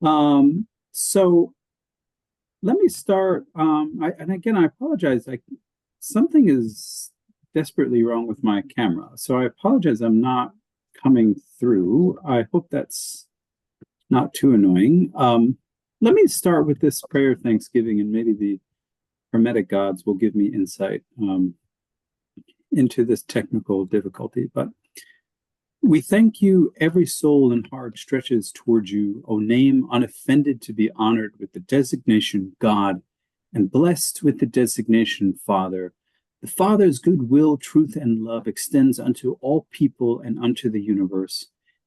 So let me start. And again, I apologize. Something is desperately wrong with my camera. So I apologize. I'm not coming through. I hope that's not too annoying. Let me start with this prayer of thanksgiving, and maybe the Hermetic gods will give me insight into this technical difficulty. But we thank you, every soul and heart stretches towards you, O name unoffended to be honored with the designation God and blessed with the designation Father. The Father's goodwill, truth, and love extends unto all people and unto the universe.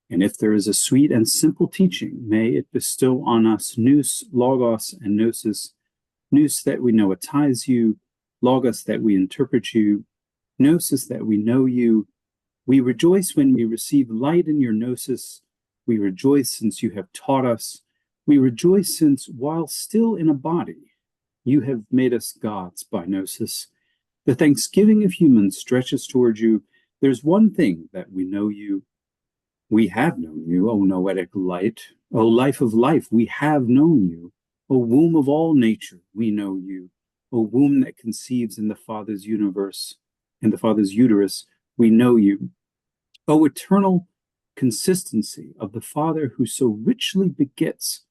And if there is a sweet and simple teaching, may it bestow on us nous, logos, and gnosis. Nous that we know ties you, logos that we interpret you, gnosis that we know you. We rejoice when we receive light in your gnosis. We rejoice since you have taught us. We rejoice since, while still in a body, you have made us gods by gnosis. The thanksgiving of humans stretches towards you. There's one thing that we know you. We have known you, O noetic light. O life of life, we have known you. O womb of all nature, we know you. O womb that conceives in the Father's universe, in the Father's uterus, we know you. O eternal consistency of the Father who so richly begets,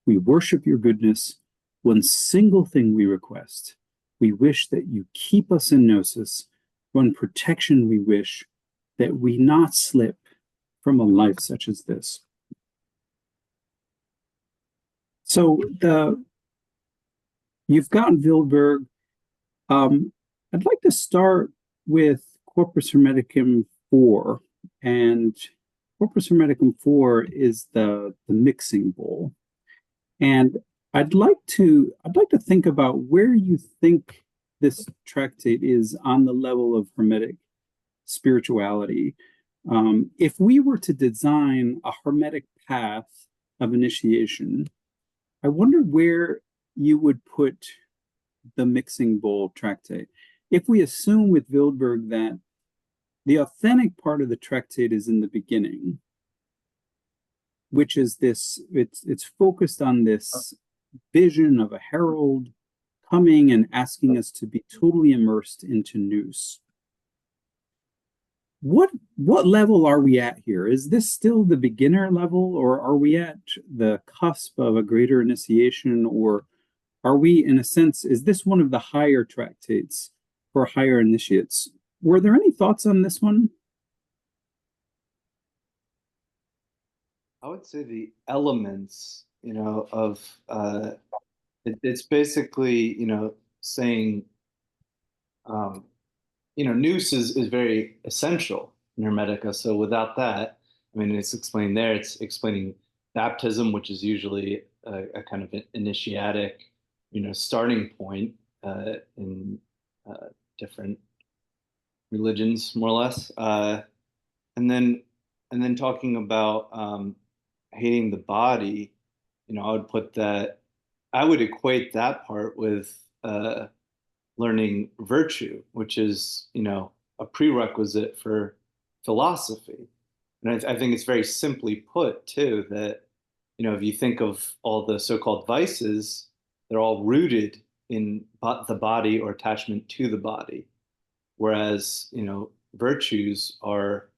we worship your goodness. One single thing we request. We wish that you keep us in gnosis. One protection we wish, that we not slip from a life such as this. So you've gotten Wilberg. I'd like to start with Corpus Hermeticum 4, and Corpus Hermeticum 4 is the mixing bowl. And I'd like to think about where you think this tractate is on the level of Hermetic spirituality. If we were to design a Hermetic path of initiation, I wonder where you would put the mixing bowl tractate. If we assume with Wilberg that the authentic part of the tractate is in the beginning, which is this, it's focused on this vision of a herald coming and asking us to be totally immersed into nous. What level are we at here? Is this still the beginner level, or are we at the cusp of a greater initiation, or are we, in a sense, is this one of the higher tractates for higher initiates? Were there any thoughts on this one? I would say the elements, of it's basically, saying, nous is very essential in Hermetica. So without that, I mean, it's explained there. It's explaining baptism, which is usually a kind of initiatic, starting point in different religions, more or less. And then talking about hating the body, I would put that, I would equate that part with learning virtue, which is, a prerequisite for philosophy. And I think it's very simply put, too, that, if you think of all the so-called vices, they're all rooted in the body or attachment to the body. Whereas, virtues are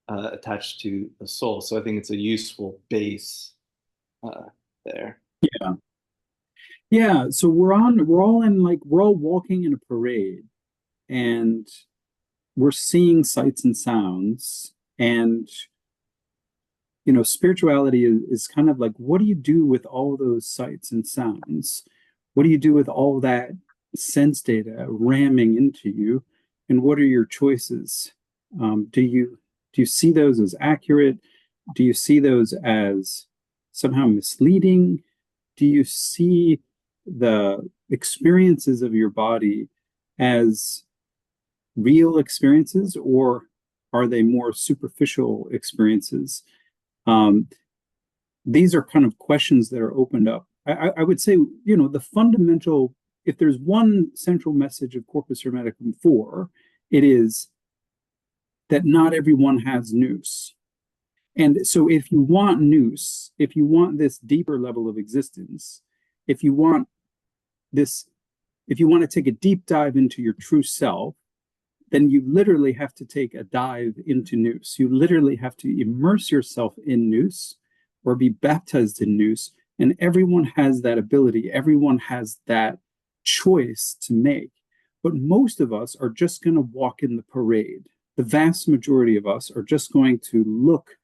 attached to the soul. So I think it's a useful base there. Yeah. Yeah. So we're all walking in a parade, and we're seeing sights and sounds. And, spirituality is kind of like, what do you do with all those sights and sounds? What do you do with all that sense data ramming into you? And what are your choices? Do you see those as accurate? Do you see those as somehow misleading? Do you see the experiences of your body as real experiences, or are they more superficial experiences? These are kind of questions that are opened up. I would say, the fundamental, if there's one central message of Corpus Hermeticum 4, it is that not everyone has nous. And so if you want nous, if you want this deeper level of existence, if you want this, if you want to take a deep dive into your true self, then you literally have to take a dive into nous. You literally have to immerse yourself in nous or be baptized in nous. And everyone has that ability. Everyone has that choice to make. But most of us are just going to walk in the parade. The vast majority of us are just going to look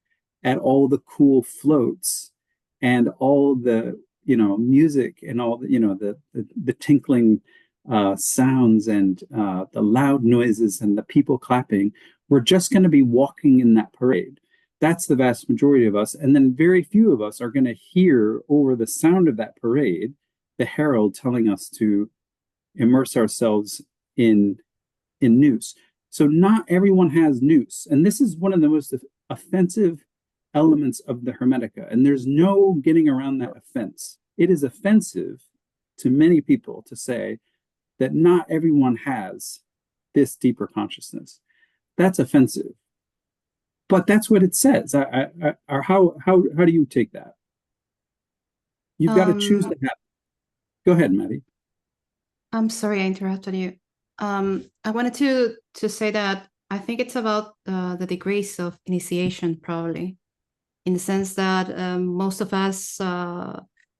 at all the cool floats and all the, music and all the, the tinkling sounds and the loud noises and the people clapping. We're just going to be walking in that parade. That's the vast majority of us. And then very few of us are going to hear over the sound of that parade the herald telling us to immerse ourselves in nous. So not everyone has nous. And this is one of the most offensive elements of the Hermetica. And there's no getting around that offense. It is offensive to many people to say that not everyone has this deeper consciousness. That's offensive. But that's what it says. How do you take that? You've got to choose to have. Go ahead, Maddie. I'm sorry I interrupted you. I wanted to say that I think it's about the degrees of initiation, probably, in the sense that most of us,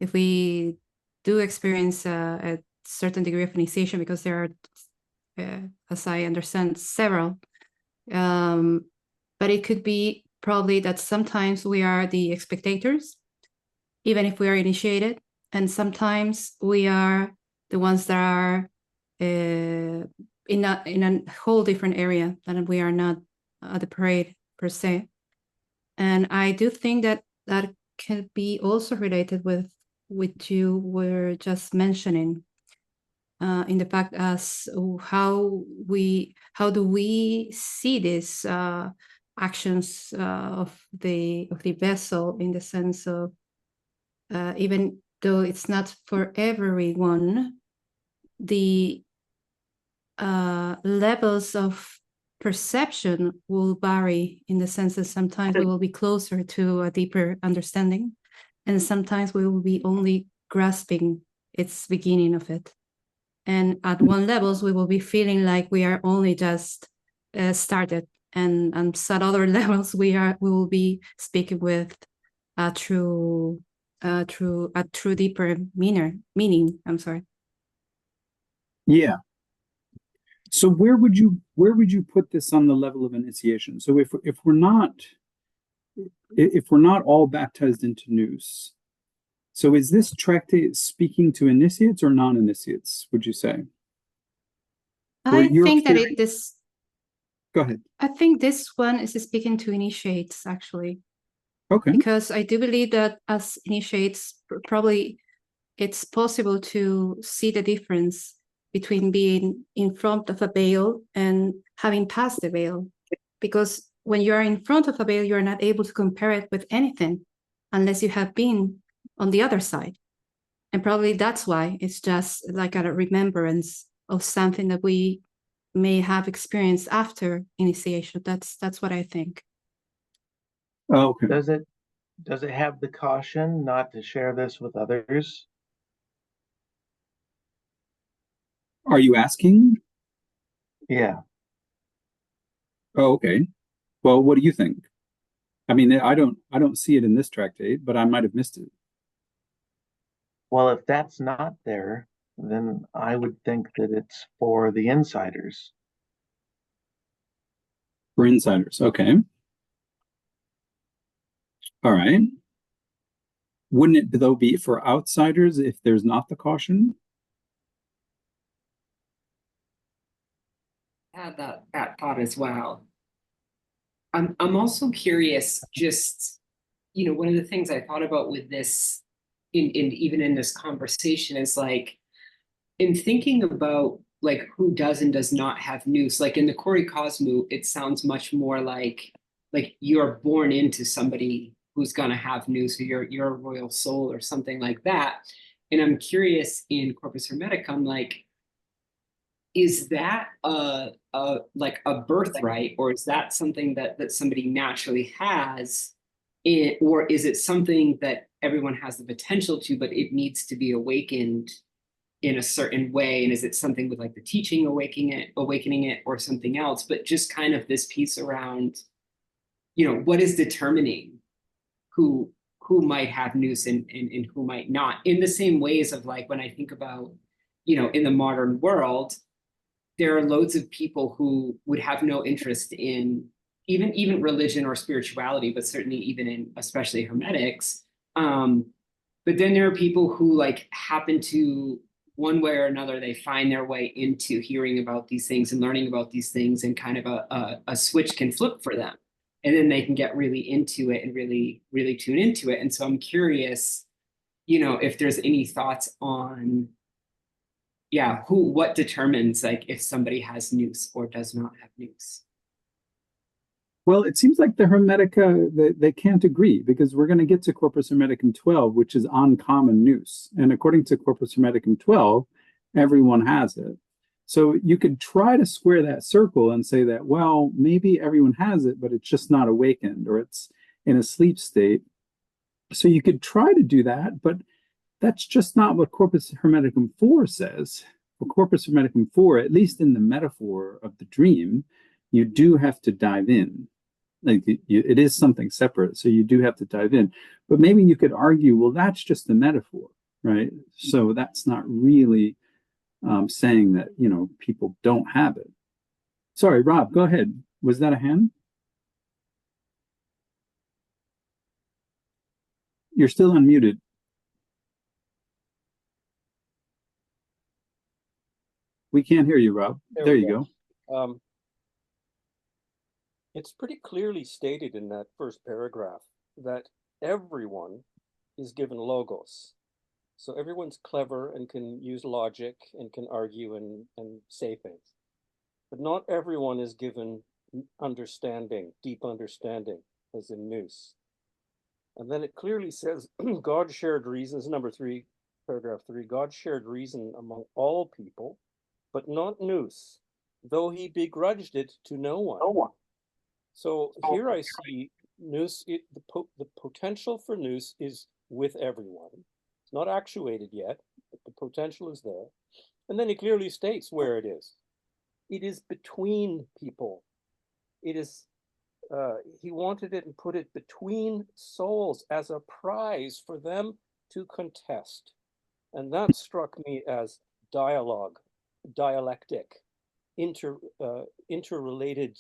if we do experience a certain degree of initiation, because there are, as I understand, several, but it could be probably that sometimes we are the spectators, even if we are initiated, and sometimes we are the ones that are in a whole different area, than we are not at the parade per se. And I do think that that can be also related with what you were just mentioning, in the fact as how do we see these actions of the vessel, in the sense of even though it's not for everyone, the levels of perception will vary, in the sense that sometimes we will be closer to a deeper understanding, and sometimes we will be only grasping its beginning of it. And at one levels, we will be feeling like we are only just started, and at other levels, we will be speaking with a true deeper meaning. I'm sorry. Yeah. So where would you put this on the level of initiation? So if we're not all baptized into nous, so is this tractate speaking to initiates or non-initiates, would you say? I think that this. Go ahead. I think this one is speaking to initiates, actually. Okay. Because I do believe that as initiates, probably it's possible to see the difference between being in front of a veil and having passed the veil. Because when you are in front of a veil, you are not able to compare it with anything unless you have been on the other side. And probably that's why it's just like a remembrance of something that we may have experienced after initiation. That's what I think. Oh, okay. Does it have the caution not to share this with others? Are you asking? Yeah. Oh, okay. Well, what do you think? I mean, I don't see it in this tractate, but I might have missed it. Well, if that's not there, then I would think that it's for the insiders. For insiders, okay. All right. Wouldn't it though be for outsiders if there's not the caution? Had that thought as well. I'm also curious, just, one of the things I thought about with this in even in this conversation is like, in thinking about like who does and does not have nous, like in the Kori Kosmu, it sounds much more like you're born into somebody who's gonna have nous, so you're a royal soul or something like that. And I'm curious in Corpus Hermeticum, like, is that like a birthright, or is that something that somebody naturally has? or is it something that everyone has the potential to, but it needs to be awakened in a certain way? And is it something with like the teaching awakening it or something else? But just kind of this piece around, what is determining who might have nous and who might not, in the same ways of like when I think about, in the modern world, there are loads of people who would have no interest in even religion or spirituality, but certainly even in especially Hermetics. But then there are people who like happen to, one way or another, they find their way into hearing about these things and learning about these things, and kind of a switch can flip for them. And then they can get really into it and really, really tune into it. And so I'm curious, if there's any thoughts on, what determines like if somebody has nous or does not have nous. Well, it seems like the Hermetica, they can't agree, because we're going to get to Corpus Hermeticum 12, which is uncommon nous. And according to Corpus Hermeticum 12, everyone has it. So you could try to square that circle and say that, well, maybe everyone has it, but it's just not awakened, or it's in a sleep state. So you could try to do that, but that's just not what Corpus Hermeticum 4 says. For Corpus Hermeticum 4, at least in the metaphor of the dream, you do have to dive in. Like it is something separate, so you do have to dive in. But maybe you could argue, well, that's just a metaphor, right? So that's not really saying that, people don't have it. Sorry, Rob, go ahead. Was that a hand? You're still unmuted. We can't hear you, Rob. There you go. It's pretty clearly stated in that first paragraph that everyone is given logos. So everyone's clever and can use logic and can argue and say things. But not everyone is given understanding, deep understanding, as in nous. And then it clearly says, God shared reasons, number 3, paragraph 3, God shared reason among all people, but not nous, though he begrudged it to no one. So here I see nous, the potential for nous is with everyone. It's not actuated yet, but the potential is there. And then he clearly states where it is. It is between people. It is, he wanted it and put it between souls as a prize for them to contest. And that struck me as dialogue, dialectic, interrelated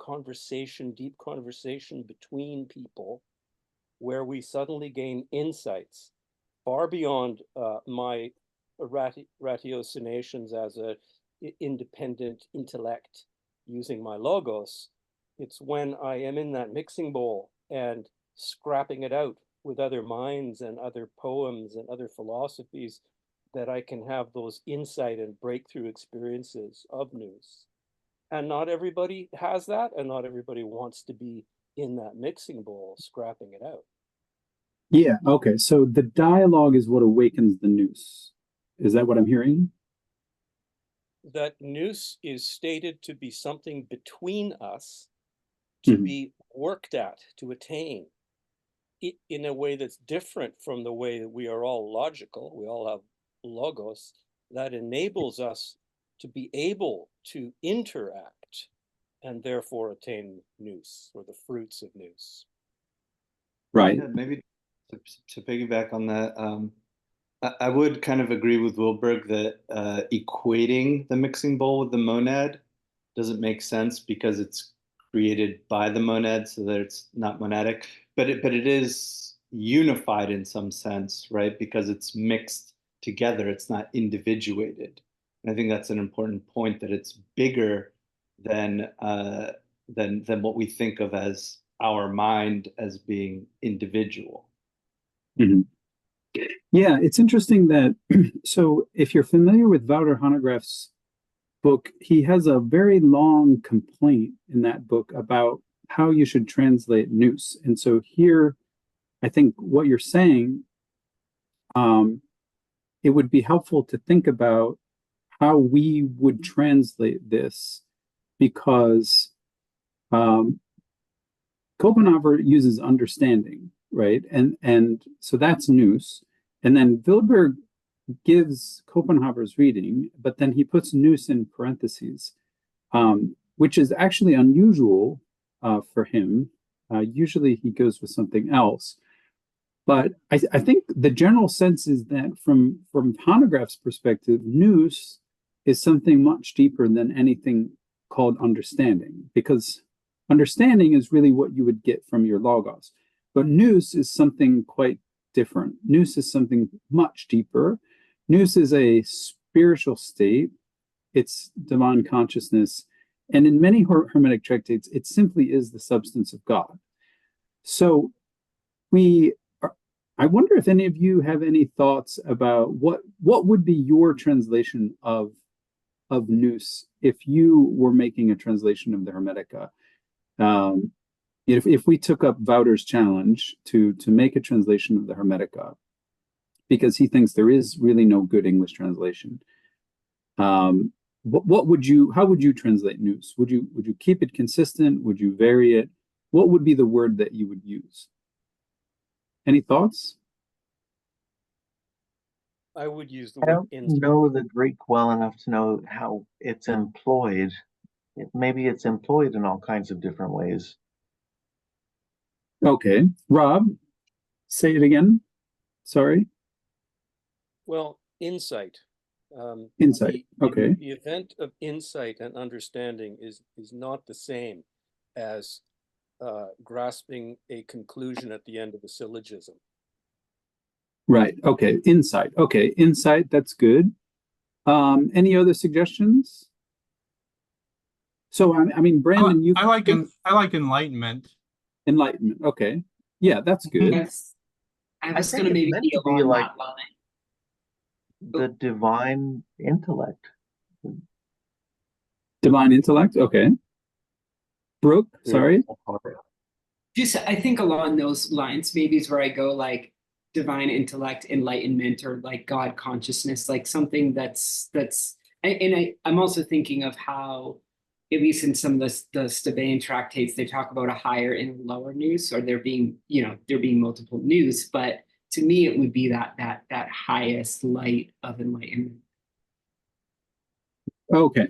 conversation, deep conversation between people, where we suddenly gain insights far beyond my ratiocinations as an independent intellect using my logos. It's when I am in that mixing bowl and scrapping it out with other minds and other poems and other philosophies that I can have those insight and breakthrough experiences of nous. And not everybody has that, and not everybody wants to be in that mixing bowl scrapping it out. Yeah, okay. So the dialogue is what awakens the nous. Is that what I'm hearing? That nous is stated to be something between us, to be worked at, to attain, in a way that's different from the way that we are all logical. We all have logos that enables us to be able to interact and therefore attain nous, or the fruits of nous. Right. Yeah, maybe to piggyback on that, I would kind of agree with Wilberg that equating the mixing bowl with the monad doesn't make sense, because it's created by the monad, so that it's not monadic, but it is unified in some sense, right? Because it's mixed together, it's not individuated. And I think that's an important point, that it's bigger than what we think of as our mind as being individual. Mm-hmm. Yeah, it's interesting that, so if you're familiar with Wouter Hanegraaff's book, he has a very long complaint in that book about how you should translate nous. And so here, I think what you're saying, it would be helpful to think about how we would translate this, because Schopenhauer uses understanding, right? And so that's nous. And then Wilberg gives Schopenhauer's reading, but then he puts nous in parentheses, which is actually unusual for him. Usually he goes with something else. But I think the general sense is that from Hanegraaff's perspective, nous is something much deeper than anything called understanding, because understanding is really what you would get from your logos. But nous is something quite different. Nous is something much deeper. Nous is a spiritual state. It's divine consciousness. And in many Hermetic tractates, it simply is the substance of God. So I wonder if any of you have any thoughts about what would be your translation of nous if you were making a translation of the Hermetica. If we took up Wouter's challenge to make a translation of the Hermetica, because he thinks there is really no good English translation, what would you? How would you translate nous? Would you keep it consistent? Would you vary it? What would be the word that you would use? Any thoughts? I would use the I word don't know the Greek well enough to know how it's employed. Maybe it's employed in all kinds of different ways. Okay, Rob, say it again. Sorry. Well, insight. Insight. Okay. The event of insight and understanding is not the same as grasping a conclusion at the end of a syllogism. Right. Okay. Insight. Okay. Insight. That's good. Any other suggestions? So I mean, Brandon, you I like enlightenment. enlightenment. Okay. Yeah, that's good. Yes. I was think gonna it's maybe meant be to be along like that line. the divine intellect. Divine intellect. Okay. Brooke, sorry. Just I think along those lines, maybe is where I go, like divine intellect, enlightenment, or like God consciousness, like something that's I'm also thinking of how, at least in some of the Stebaean tractates, they talk about a higher and a lower nous, or there being multiple nous, but to me it would be that highest light of enlightenment. Okay.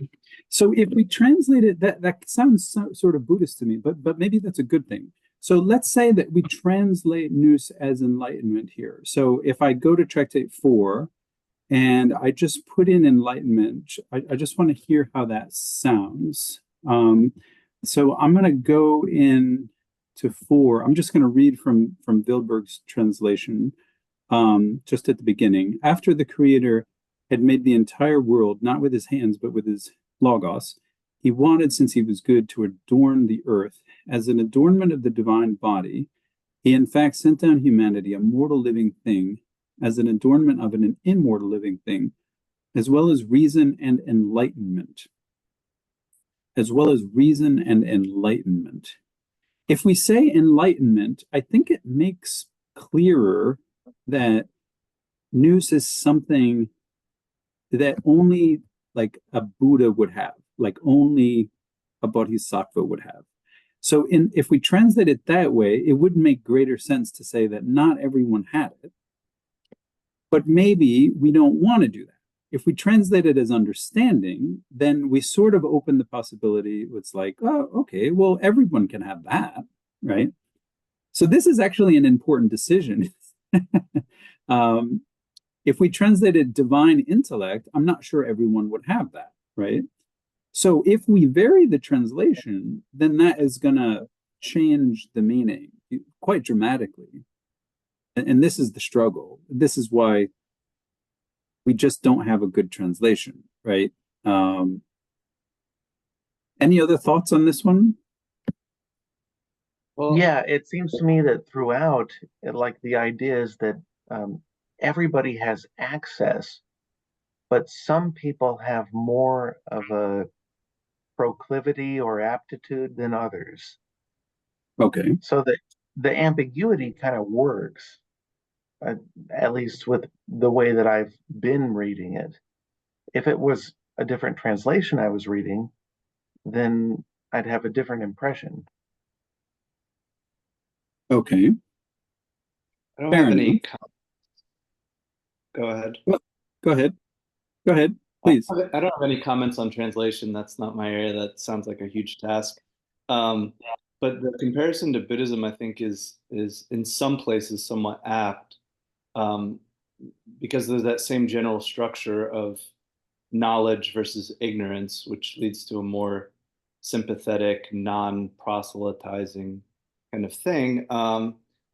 So if we translate it, that sounds sort of Buddhist to me, but maybe that's a good thing. So let's say that we translate nous as enlightenment here. So if I go to Tractate 4 and I just put in enlightenment, I just want to hear how that sounds. So I'm going to go in to 4. I'm just going to read from Wilberg's translation just at the beginning. After the Creator had made the entire world, not with his hands, but with his logos, he wanted, since he was good, to adorn the earth. As an adornment of the divine body, he in fact sent down humanity, a mortal living thing, as an adornment of an immortal living thing, as well as reason and enlightenment. As well as reason and enlightenment. If we say enlightenment, I think it makes clearer that nous is something that only like a Buddha would have, like only a Bodhisattva would have. So if we translate it that way, it would make greater sense to say that not everyone had it. But maybe we don't want to do that. If we translate it as understanding, then we sort of open the possibility. It's like, oh, okay, well, everyone can have that, right? So this is actually an important decision. If we translated divine intellect, I'm not sure everyone would have that, right? So if we vary the translation, then that is going to change the meaning quite dramatically. And this is the struggle. This is why we just don't have a good translation, right? Any other thoughts on this one? Well, Yeah, it seems to me that throughout, like the idea is that everybody has access, but some people have more of a proclivity or aptitude than others. Okay. So that the ambiguity kind of works, at least with the way that I've been reading it. If it was a different translation I was reading, then I'd have a different impression. Okay, I don't fair have any. enough. Go ahead. Go ahead. Go ahead, please. I don't have any comments on translation. That's not my area. That sounds like a huge task. Um, but the comparison to Buddhism, I think, is in some places somewhat apt, um, because there's that same general structure of knowledge versus ignorance, which leads to a more sympathetic, non-proselytizing kind of thing.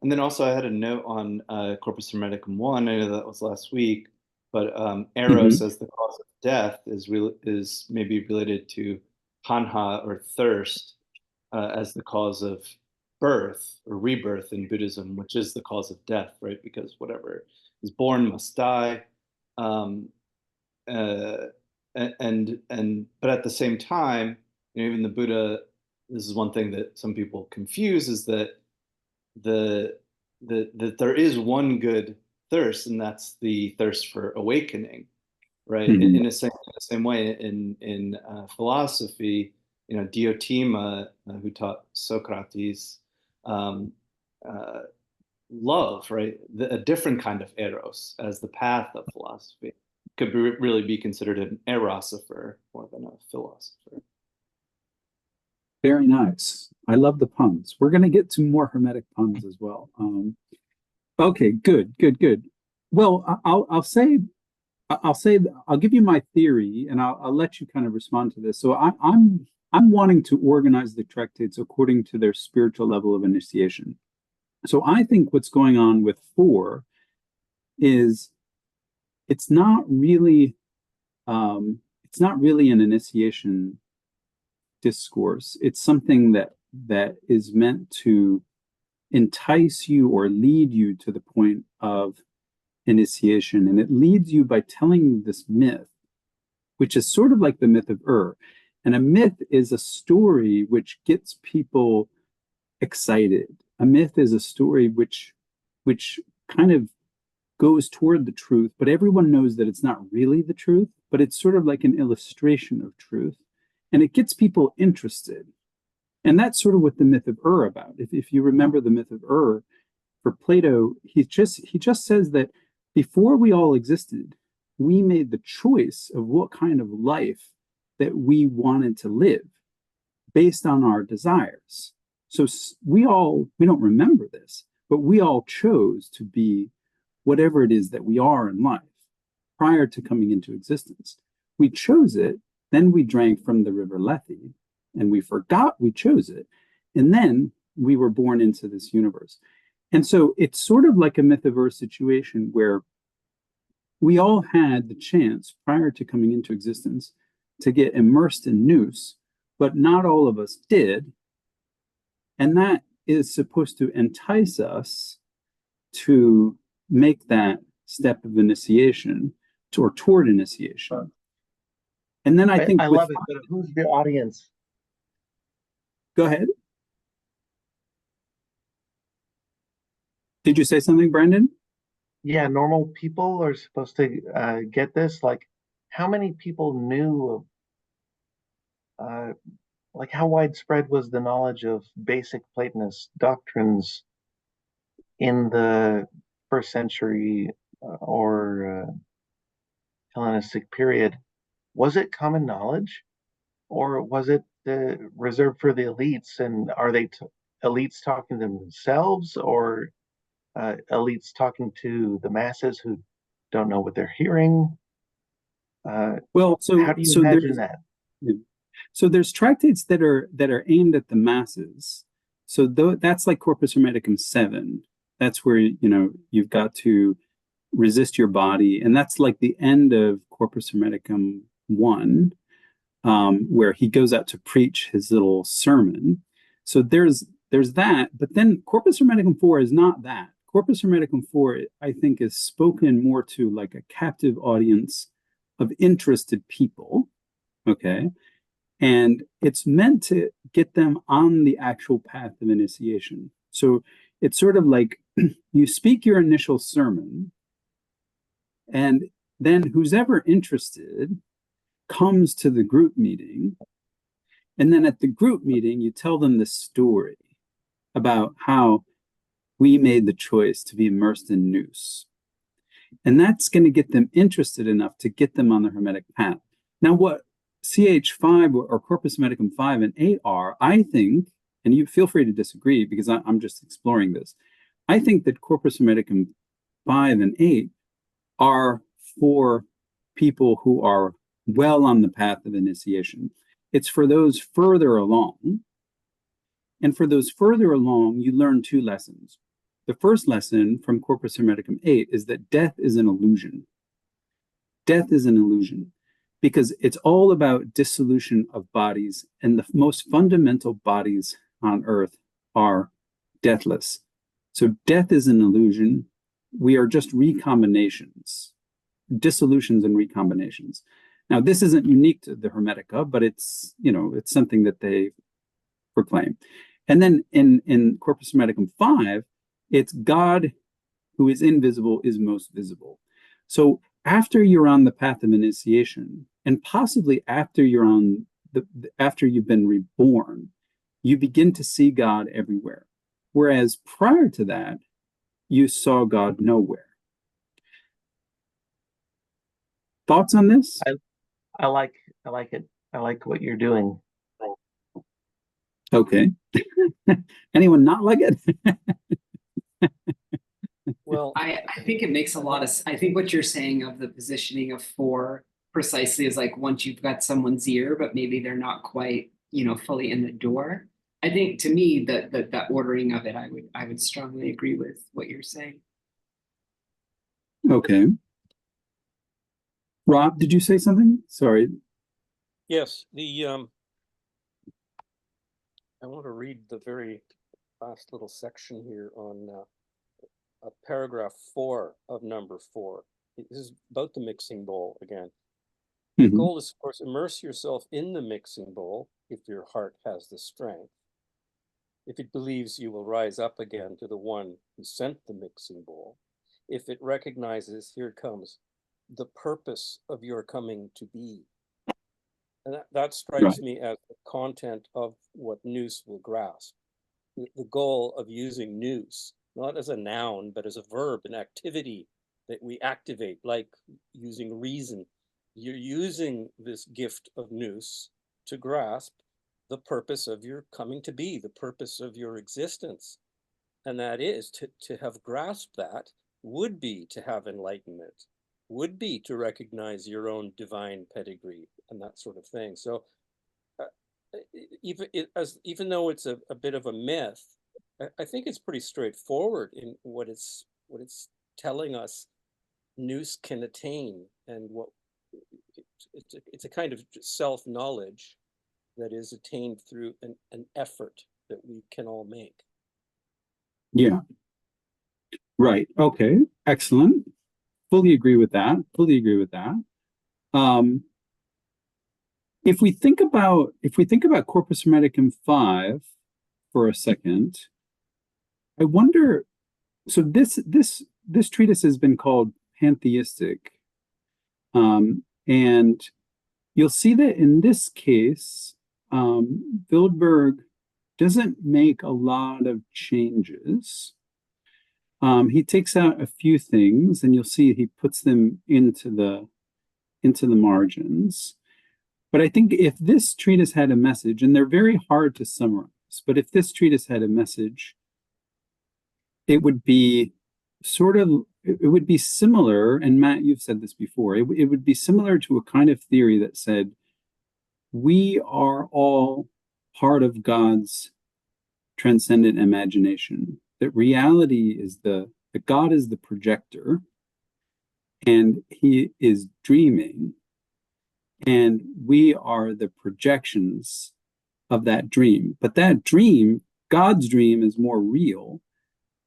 And then also I had a note on Corpus Hermeticum 1. I know that was last week, but Eros as the cause of death is maybe related to Hanha or thirst as the cause of birth or rebirth in Buddhism, which is the cause of death, right? Because whatever is born must die. Uh, and but at the same time, even the Buddha, this is one thing that some people confuse, is that that there is one good thirst, and that's the thirst for awakening, right? Mhm. In the same way, in philosophy, Diotima, who taught Socrates, um, uh, love, right? A different kind of eros as the path of philosophy could really be considered an erosopher more than a philosopher. Very nice. I love the puns. We're going to get to more Hermetic puns as well. Okay, good. Well, I'll give you my theory, and I'll let you kind of respond to this. So I'm wanting to organize the tractates according to their spiritual level of initiation. So I think what's going on with 4 is it's not really an initiation discourse. It's something that is meant to entice you or lead you to the point of initiation, and it leads you by telling you this myth, which is sort of like the myth of And a myth is a story which gets people excited. A myth is a story which kind of goes toward the truth, but everyone knows that it's not really the truth, but it's sort of like an illustration of truth, and it gets people interested. And that's sort of what the myth of about. If you remember the myth of for Plato, he just says that before we all existed, we made the choice of what kind of life that we wanted to live based on our desires. So we don't remember this, but we all chose to be whatever it is that we are in life prior to coming into existence. We chose it, then we drank from the river Lethe, and we forgot we chose it, and then we were born into this universe. And so it's sort of like a mythoverse situation where we all had the chance prior to coming into existence to get immersed in nous, but not all of us did. And that is supposed to entice us to make that step of initiation or toward initiation. And then I think I love it, but who's the audience? Go ahead. Did you say something, Brandon? Yeah, normal people are supposed to get this. Like, how many people knew of, like, how widespread was the knowledge of basic Platonist doctrines in the first century or Hellenistic period? Was it common knowledge, or was it reserved for the elites? And are they elites talking to themselves, or elites talking to the masses who don't know what they're hearing? Well, How do you imagine that? So there's tractates that are aimed at the masses. So that's like Corpus Hermeticum 7. That's where you've got to resist your body, and that's like the end of Corpus Hermeticum 1, where he goes out to preach his little sermon. So there's that, but then Corpus Hermeticum 4 is not that. Corpus Hermeticum 4, I think, is spoken more to like a captive audience of interested people, okay? And it's meant to get them on the actual path of initiation. So it's sort of like you speak your initial sermon, and then who's ever interested comes to the group meeting. And then at the group meeting, you tell them the story about how we made the choice to be immersed in nous. And that's going to get them interested enough to get them on the Hermetic path. Now, what CH5 or Corpus Hermeticum 5 and 8 are, I think, and you feel free to disagree because I'm just exploring this. I think that Corpus Hermeticum 5 and 8 are for people who are well on the path of initiation. It's for those further along. And for those further along, you learn two lessons. The first lesson from Corpus Hermeticum 8 is that death is an illusion. Death is an illusion because it's all about dissolution of bodies, and the most fundamental bodies on earth are deathless. So death is an illusion. We are just recombinations, dissolutions and recombinations. Now, this isn't unique to the Hermetica, but it's, you know, it's something that they proclaim. And then in Corpus Hermeticum 5, it's God who is invisible is most visible. So after you're on the path of initiation, and possibly after you're on after you've been reborn, you begin to see God everywhere. Whereas prior to that, you saw God nowhere. Thoughts on this? I like it. I like what you're doing. Okay. Anyone not like it? Well, I think it makes a lot of, I think what you're saying of the positioning of 4 precisely is like once you've got someone's ear, but maybe they're not quite, you know, fully in the door. I think to me that ordering of it, I would strongly agree with what you're saying. Okay. Rob, did you say something? Sorry. yes, I want to read the very last little section here on paragraph 4 of number 4. This is about the mixing bowl again. The goal is, of course, immerse yourself in the mixing bowl if your heart has the strength. If it believes you will rise up again to the one who sent the mixing bowl. If it recognizes, here it comes, the purpose of your coming to be. And that strikes me as the content of what nous will grasp. The goal of using nous, not as a noun, but as a verb, an activity that we activate, like using reason. You're using this gift of nous to grasp the purpose of your coming to be, the purpose of your existence. And that is to have grasped that would be to have enlightenment, would be to recognize your own divine pedigree and that sort of thing. So even though it's a bit of a myth, I think it's pretty straightforward in what it's telling us nous can attain, and what it's a kind of self-knowledge that is attained through an effort that we can all make. Yeah. Right. Okay. Excellent. Fully agree with that. Fully agree with that. If we think about Corpus Hermeticum 5 for a second, I wonder. So this treatise has been called pantheistic, and you'll see that in this case, Wildberg doesn't make a lot of changes. He takes out a few things, and you'll see he puts them into the margins. But I think if this treatise had a message, and they're very hard to summarize, but if this treatise had a message, it would be similar, and Matt, you've said this before, it would be similar to a kind of theory that said, we are all part of God's transcendent imagination, that reality is that God is the projector, and he is dreaming, and we are the projections of that dream. But that dream, God's dream, is more real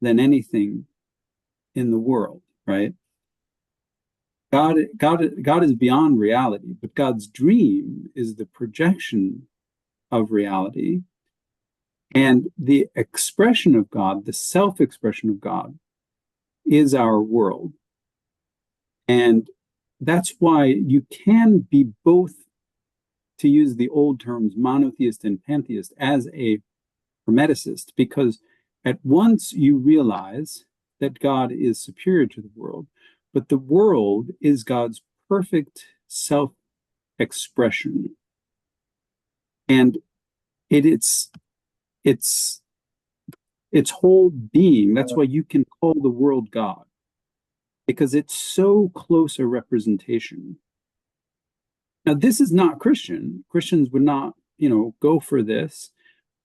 than anything in the world, right? God is beyond reality, but God's dream is the projection of reality. And the expression of God, the self-expression of God, is our world. And that's why you can be both, to use the old terms, monotheist and pantheist, as a hermeticist, because at once you realize that God is superior to the world, but the world is God's perfect self-expression. And it's its whole being. That's why you can call the world God, because it's so close a representation. Now, this is not Christian. Christians would not, go for this,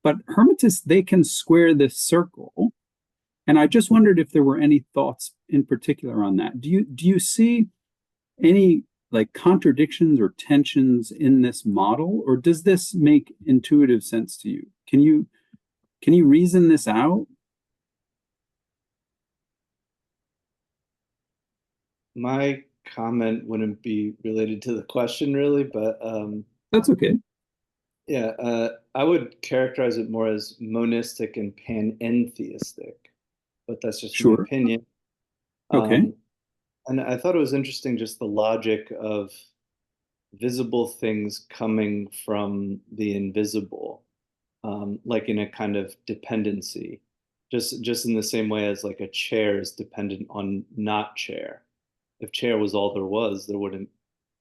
but Hermetists, they can square this circle. And I just wondered if there were any thoughts in particular on that. Do you see any like contradictions or tensions in this model, or does this make intuitive sense to you? Can you reason this out? My comment wouldn't be related to the question really, but That's okay. yeah, I would characterize it more as monistic and panentheistic, but that's just my Sure. opinion. Okay. And I thought it was interesting just the logic of visible things coming from the invisible, like in a kind of dependency, just in the same way as like a chair is dependent on not chair. If chair was all there was, there wouldn't,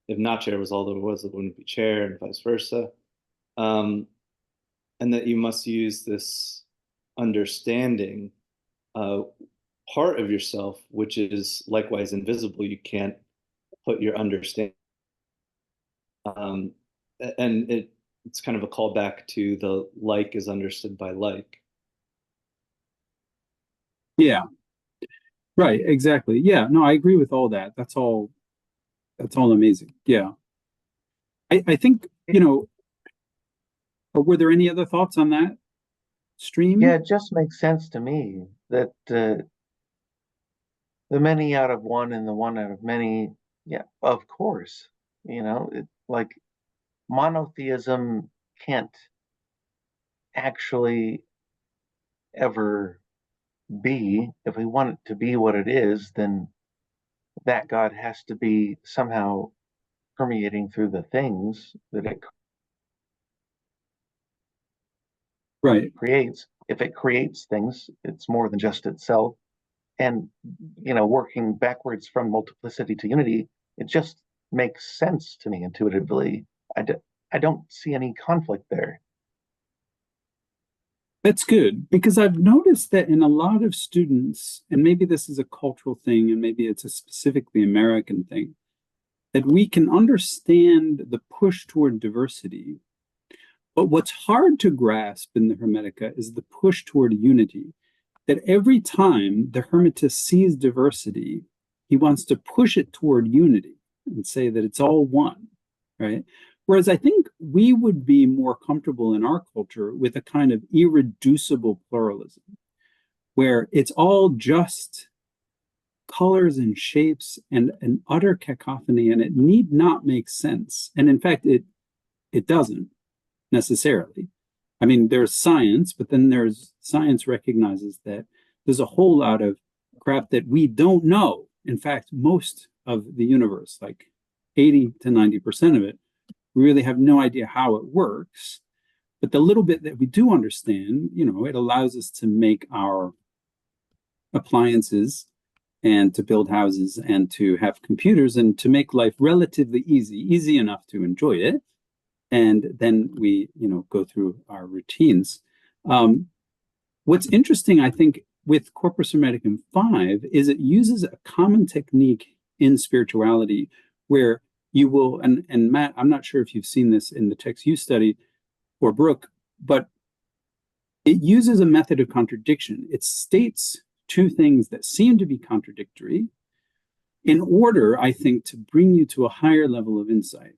if not chair was all there was, there wouldn't be chair, and vice versa. And that you must use this understanding part of yourself, which is likewise invisible. You can't put your understanding. And it's kind of a callback to the like is understood by like. Yeah. Right. Exactly. Yeah. No, I agree with all that. That's all amazing. Yeah. I think, were there any other thoughts on that stream? Yeah, it just makes sense to me that the many out of one and the one out of many, yeah, of course, like monotheism can't actually ever be. If we want it to be what it is, then that God has to be somehow permeating through the things that it Right. creates. If it creates things, it's more than just itself. And, working backwards from multiplicity to unity, it just makes sense to me intuitively. I don't see any conflict there. That's good, because I've noticed that in a lot of students, and maybe this is a cultural thing, and maybe it's a specifically American thing, that we can understand the push toward diversity. But what's hard to grasp in the Hermetica is the push toward unity. That every time the Hermetist sees diversity, he wants to push it toward unity and say that it's all one, right? Whereas I think we would be more comfortable in our culture with a kind of irreducible pluralism, where it's all just colors and shapes and an utter cacophony, and it need not make sense. And in fact, it doesn't necessarily. I mean, there's science, but then there's science recognizes that there's a whole lot of crap that we don't know. In fact, most of the universe, like 80 to 90% of it, we really have no idea how it works. But the little bit that we do understand, it allows us to make our appliances and to build houses and to have computers and to make life relatively easy enough to enjoy it. And then we, go through our routines. What's interesting, I think, with Corpus Hermeticum 5 is it uses a common technique in spirituality where you will, and Matt, I'm not sure if you've seen this in the text you study, or Brooke, but it uses a method of contradiction. It states two things that seem to be contradictory in order, I think, to bring you to a higher level of insight.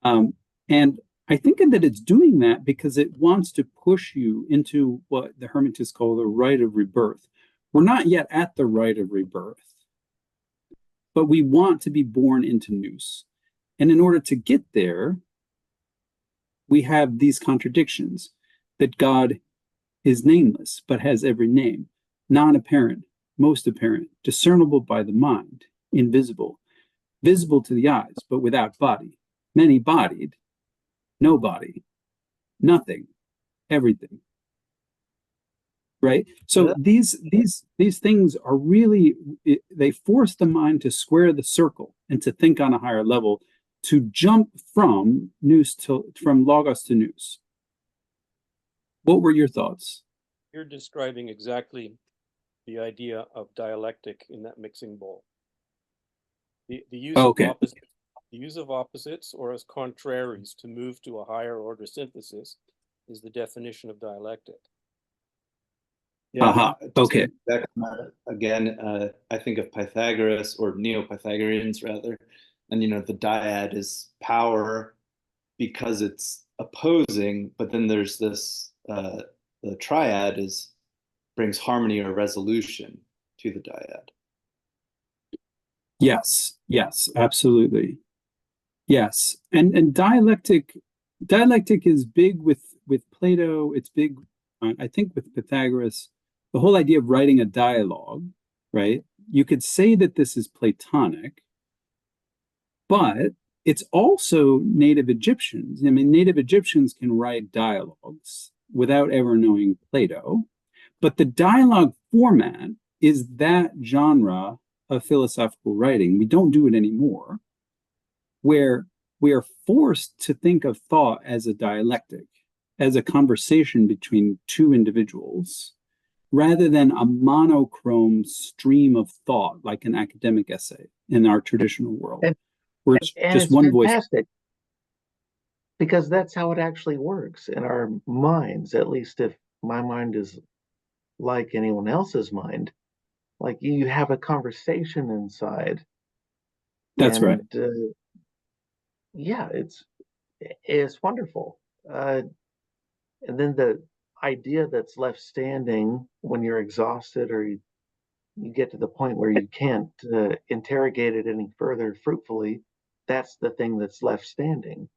And I think that it's doing that because it wants to push you into what the Hermetists call the rite of rebirth. We're not yet at the rite of rebirth, but we want to be born into nous. And in order to get there, we have these contradictions that God is nameless, but has every name, non-apparent, most apparent, discernible by the mind, invisible, visible to the eyes, but without body, many-bodied, no body, nothing, everything. right? So Yeah. these things are really, they force the mind to square the circle and to think on a higher level, to jump from logos to nous. What were your thoughts? You're describing exactly the idea of dialectic in that mixing bowl. The use of Okay. opposites, the use of opposites or as contraries to move to a higher order synthesis is the definition of dialectic. Yeah. Aha, okay. Again, I think of Pythagoras, or Neo-Pythagoreans rather, and the dyad is power because it's opposing, but then there's this the triad brings harmony or resolution to the dyad. Yes, absolutely. Yes. And dialectic is big with Plato. It's big, I think, with Pythagoras. The whole idea of writing a dialogue, right? You could say that this is Platonic, but it's also native Egyptians. I mean, native Egyptians can write dialogues without ever knowing Plato, but the dialogue format is that genre of philosophical writing. We don't do it anymore, where we are forced to think of thought as a dialectic, as a conversation between two individuals, rather than a monochrome stream of thought like an academic essay in our traditional world, where it's just it's one voice. fantastic, because that's how it actually works in our minds. At least if my mind is like anyone else's mind, like you have a conversation inside. That's right. Yeah, it's wonderful. And then the idea that's left standing when you're exhausted, or you get to the point where you can't interrogate it any further fruitfully, that's the thing that's left standing.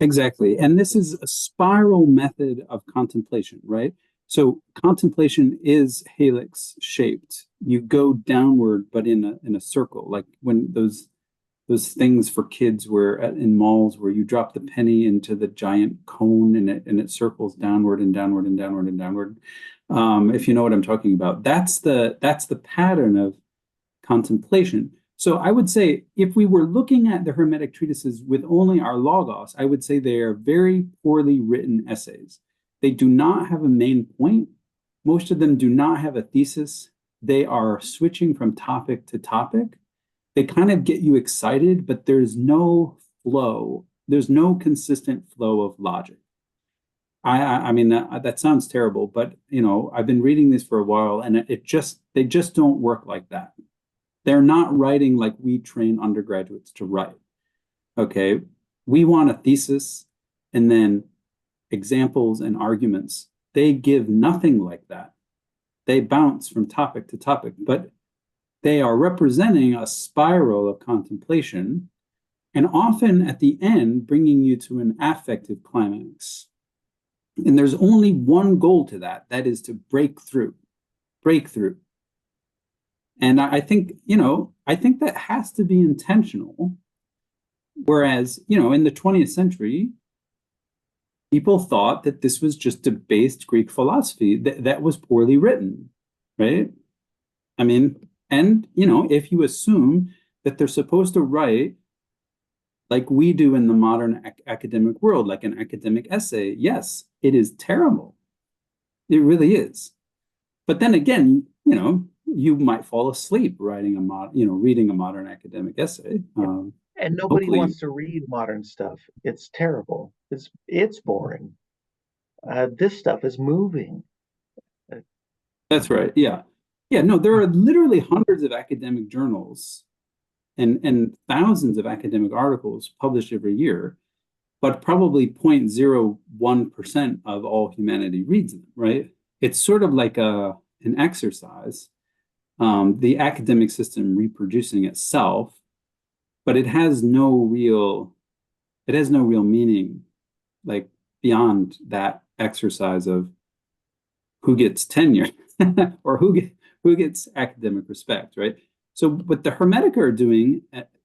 Exactly. And this is a spiral method of contemplation, right? So contemplation is helix shaped. You go downward, but in a circle, like when those things for kids where in malls where you drop the penny into the giant cone and it circles downward and downward and downward and downward. If you know what I'm talking about, that's the pattern of contemplation. So I would say if we were looking at the Hermetic treatises with only our logos, I would say they are very poorly written essays. They do not have a main point. Most of them do not have a thesis. They are switching from topic to topic. They kind of get you excited, but there's no flow. There's no consistent flow of logic. I mean, that sounds terrible, but I've been reading this for a while, and they just don't work like that. They're not writing like we train undergraduates to write. Okay, we want a thesis and then examples and arguments. They give nothing like that. They bounce from topic to topic, but they are representing a spiral of contemplation, and often at the end bringing you to an affective climax. And there's only one goal to that is to break through. And I think that has to be intentional. Whereas, in the 20th century, people thought that this was just debased Greek philosophy that was poorly written, right? I mean, and, if you assume that they're supposed to write like we do in the modern academic world, like an academic essay, yes, it is terrible. It really is. But then again, you might fall asleep reading a modern academic essay. And nobody wants to read modern stuff. It's terrible. It's boring. This stuff is moving. That's right. Yeah. No, there are literally hundreds of academic journals and thousands of academic articles published every year, but probably 0.01% of all humanity reads them, right? It's sort of like an exercise, the academic system reproducing itself, but it has no real meaning, like beyond that exercise of who gets tenure or who gets academic respect, right? So what the Hermetic are doing,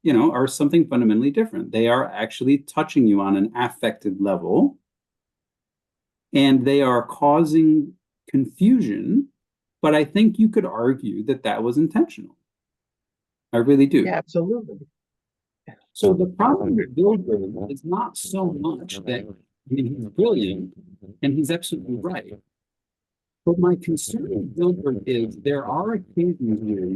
are something fundamentally different. They are actually touching you on an affective level, and they are causing confusion, but I think you could argue that that was intentional. I really do. Yeah, absolutely. So the problem with Bilderberg is not so much that, I mean, he's brilliant and he's absolutely right. But my concern with Bilderberg is there are occasions where,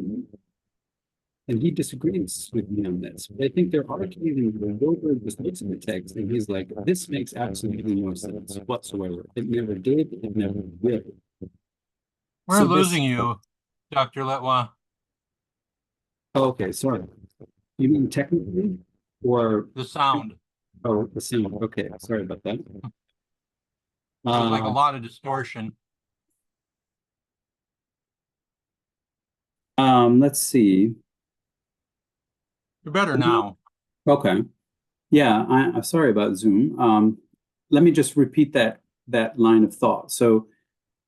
and he disagrees with me on this, but I think there are occasions where Bilderberg just looks at the text and he's like, this makes absolutely no sense whatsoever. It never did, it never will. We're So this- losing you, Dr. Letwa. Oh, okay, sorry. You mean technically or The sound. oh the sound? Okay, sorry about that. There's like a lot of distortion. Let's see. You're better now. Okay. Yeah, I'm sorry about Zoom. Let me just repeat that line of thought. So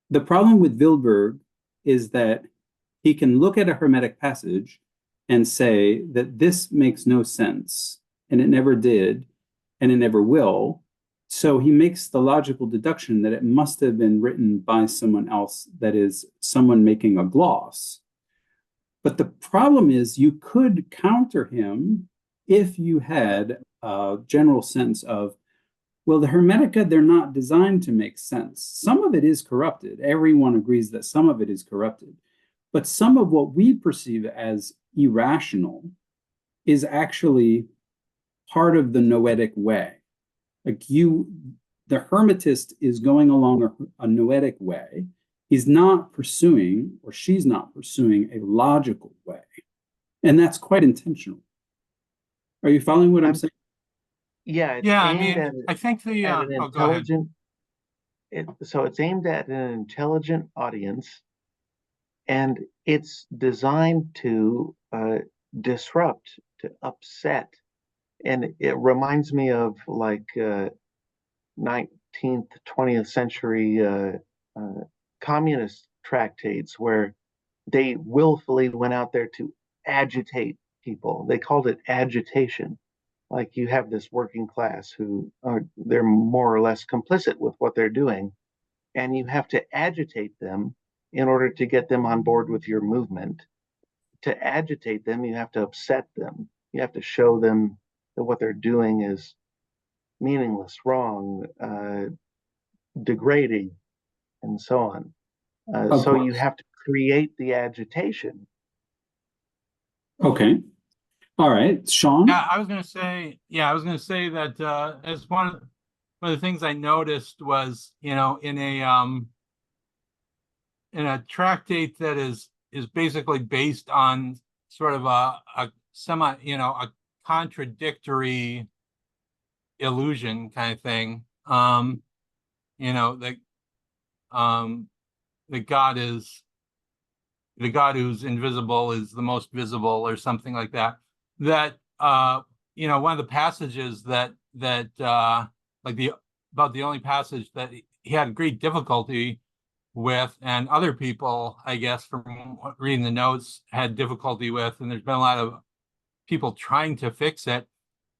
the problem with Wilberg is that he can look at a Hermetic passage and say that this makes no sense, and it never did, and it never will. So he makes the logical deduction that it must have been written by someone else, that is, someone making a gloss. But the problem is you could counter him if you had a general sense of, well, the Hermetica, they're not designed to make sense. Some of it is corrupted. Everyone agrees that some of it is corrupted. But some of what we perceive as irrational is actually part of the noetic way. Like the Hermetist is going along a noetic way. He's not pursuing, or she's not pursuing, a logical way. And that's quite intentional. Are you following what I'm saying? Yeah, it's Yeah, I aimed mean, at, I think the at an oh, go ahead. intelligent. So it's aimed at an intelligent audience, and it's designed to disrupt, to upset, and it reminds me of like 19th, 20th century communist tractates where they willfully went out there to agitate people. They called it agitation. Like you have this working class who they're more or less complicit with what they're doing, and you have to agitate them in order to get them on board with your movement. To agitate them, you have to upset them. You have to show them that what they're doing is meaningless, wrong, degrading, and so on. So you have to create the agitation. Okay. All right. Sean? Yeah, I was gonna say that as one of the things I noticed was, in a tractate that is basically based on sort of a a contradictory illusion kind of thing. The God who's invisible is the most visible, or something like that. That one of the passages that about the only passage that he had great difficulty with, and other people, I guess, from reading the notes, had difficulty with, and there's been a lot of people trying to fix it.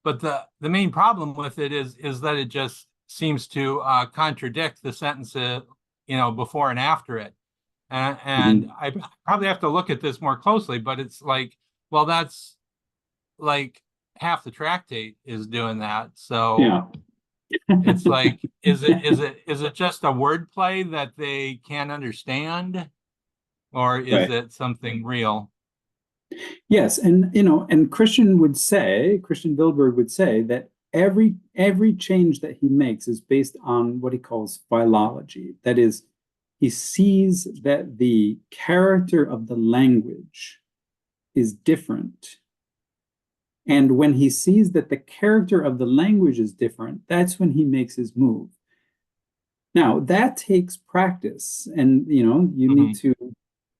But the main problem with it is that it just seems to contradict the sentences, before and after it. And I probably have to look at this more closely, but it's like, well, that's like half the tractate is doing that. So Yeah. it's like, is it just a wordplay that they can't understand, or is Right. it something real? Yes, and Christian Wilberg would say that every change that he makes is based on what he calls philology. That is, he sees that the character of the language is different. And when he sees that the character of the language is different, that's when he makes his move. Now, that takes practice, and you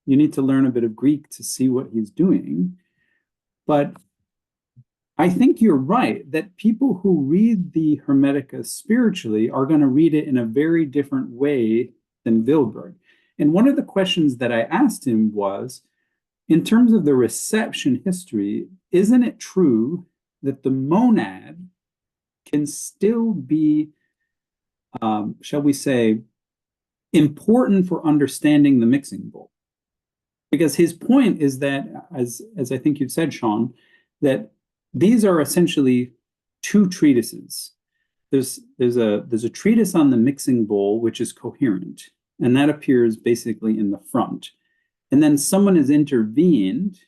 need to learn a bit of Greek to see what he's doing. But I think you're right that people who read the Hermetica spiritually are going to read it in a very different way than Wilberg. And one of the questions that I asked him was, in terms of the reception history, isn't it true that the monad can still be shall we say, important for understanding the mixing bowl. Because his point is that, as I think you've said, Sean, that these are essentially two treatises. There's a treatise on the mixing bowl, which is coherent, and that appears basically in the front. And then someone has intervened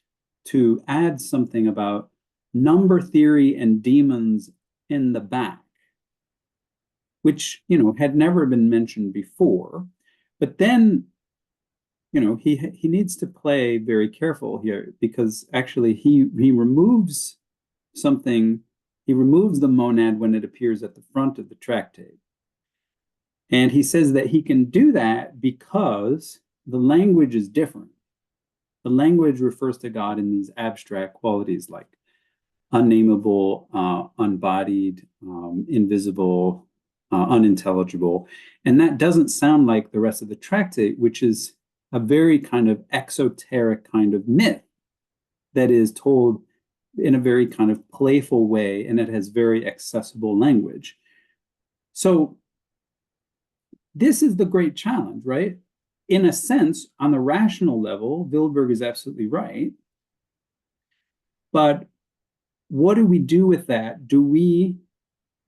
to add something about number theory and demons in the back, which, had never been mentioned before. But then, he needs to play very careful here, because actually he removes something. He removes the monad when it appears at the front of the tractate. And he says that he can do that because the language is different. The language refers to God in these abstract qualities like unnameable, unbodied, invisible, unintelligible. And that doesn't sound like the rest of the tractate, which is a very kind of exoteric kind of myth that is told in a very kind of playful way, and it has very accessible language. So this is the great challenge, right? In a sense, on the rational level, Wilberg is absolutely right. But what do we do with that?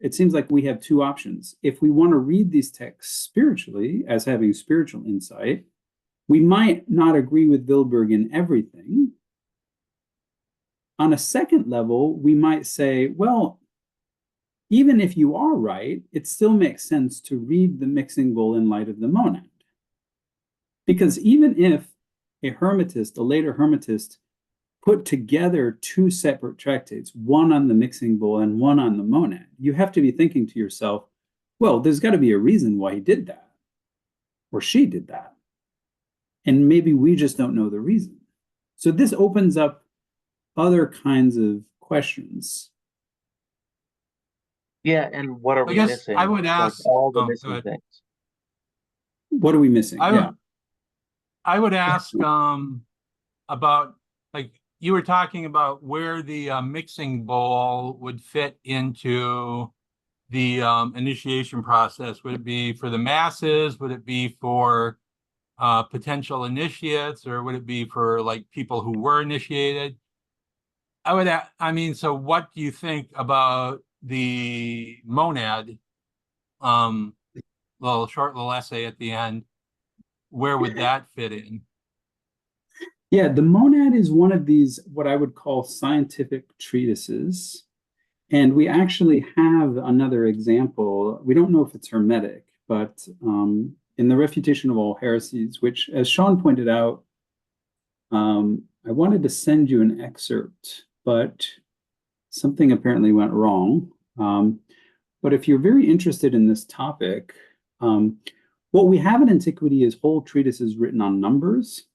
It seems like we have two options. If we want to read these texts spiritually, as having spiritual insight, we might not agree with Wilberg in everything. On a second level, we might say, well, even if you are right, it still makes sense to read the mixing bowl in light of the monad. Because even if a later Hermetist, put together two separate tractates, one on the mixing bowl and one on the monad, you have to be thinking to yourself, well, there's got to be a reason why he did that, or she did that. And maybe we just don't know the reason. So this opens up other kinds of questions. Yeah, and what are we guess missing? I would Like, ask- all the go missing ahead. things. What are we missing? I would ask about, like, you were talking about where the mixing bowl would fit into the initiation process. Would it be for the masses? Would it be for potential initiates, or would it be for like people who were initiated? So what do you think about the monad? Little essay at the end. Where would that fit in? Yeah, the monad is one of these, what I would call scientific treatises. And we actually have another example. We don't know if it's Hermetic, but in the Refutation of All Heresies, which, as Sean pointed out, I wanted to send you an excerpt, but something apparently went wrong. But if you're very interested in this topic, what we have in antiquity is whole treatises written on numbers.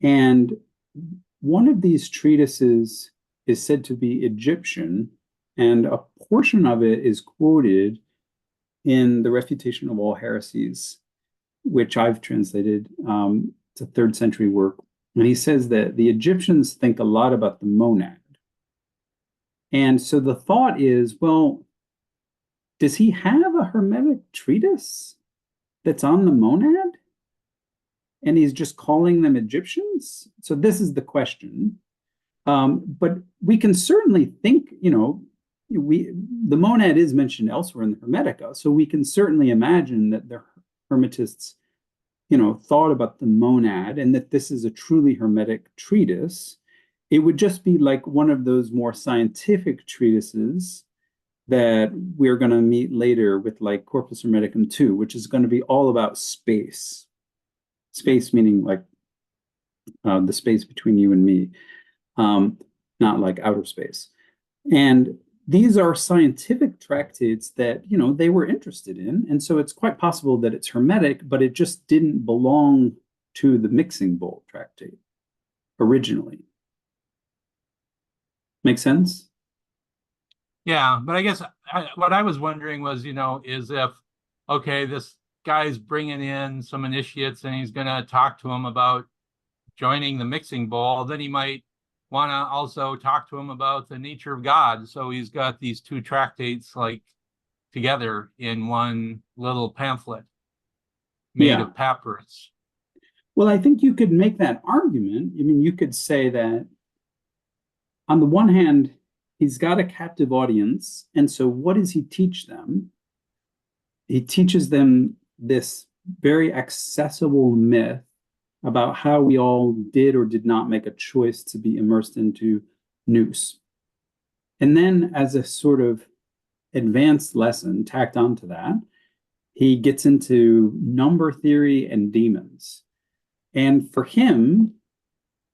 And one of these treatises is said to be Egyptian, and a portion of it is quoted in the Refutation of All Heresies, which I've translated. It's a 3rd century work. And he says that the Egyptians think a lot about the monad. And so the thought is, well, does he have a Hermetic treatise that's on the monad? And he's just calling them Egyptians? So this is the question. But we can certainly think, the monad is mentioned elsewhere in the Hermetica, so we can certainly imagine that the Hermetists, thought about the monad and that this is a truly Hermetic treatise. It would just be like one of those more scientific treatises that we're going to meet later with, like Corpus Hermeticum 2, which is going to be all about space. Space meaning like the space between you and me, not like outer space. And these are scientific tractates that, they were interested in. And so it's quite possible that it's Hermetic, but it just didn't belong to the mixing bowl tractate originally. Make sense? Yeah, but I guess what I was wondering was, is if, okay, this guy's bringing in some initiates and he's going to talk to them about joining the mixing bowl, then he might want to also talk to him about the nature of God. So he's got these two tractates like together in one little pamphlet made Yeah. of papyrus. Well, I think you could make that argument. I mean, you could say that on the one hand, he's got a captive audience. And so what does he teach them? He teaches them this very accessible myth about how we all did or did not make a choice to be immersed into nous. And then, as a sort of advanced lesson tacked onto that, he gets into number theory and demons. And for him,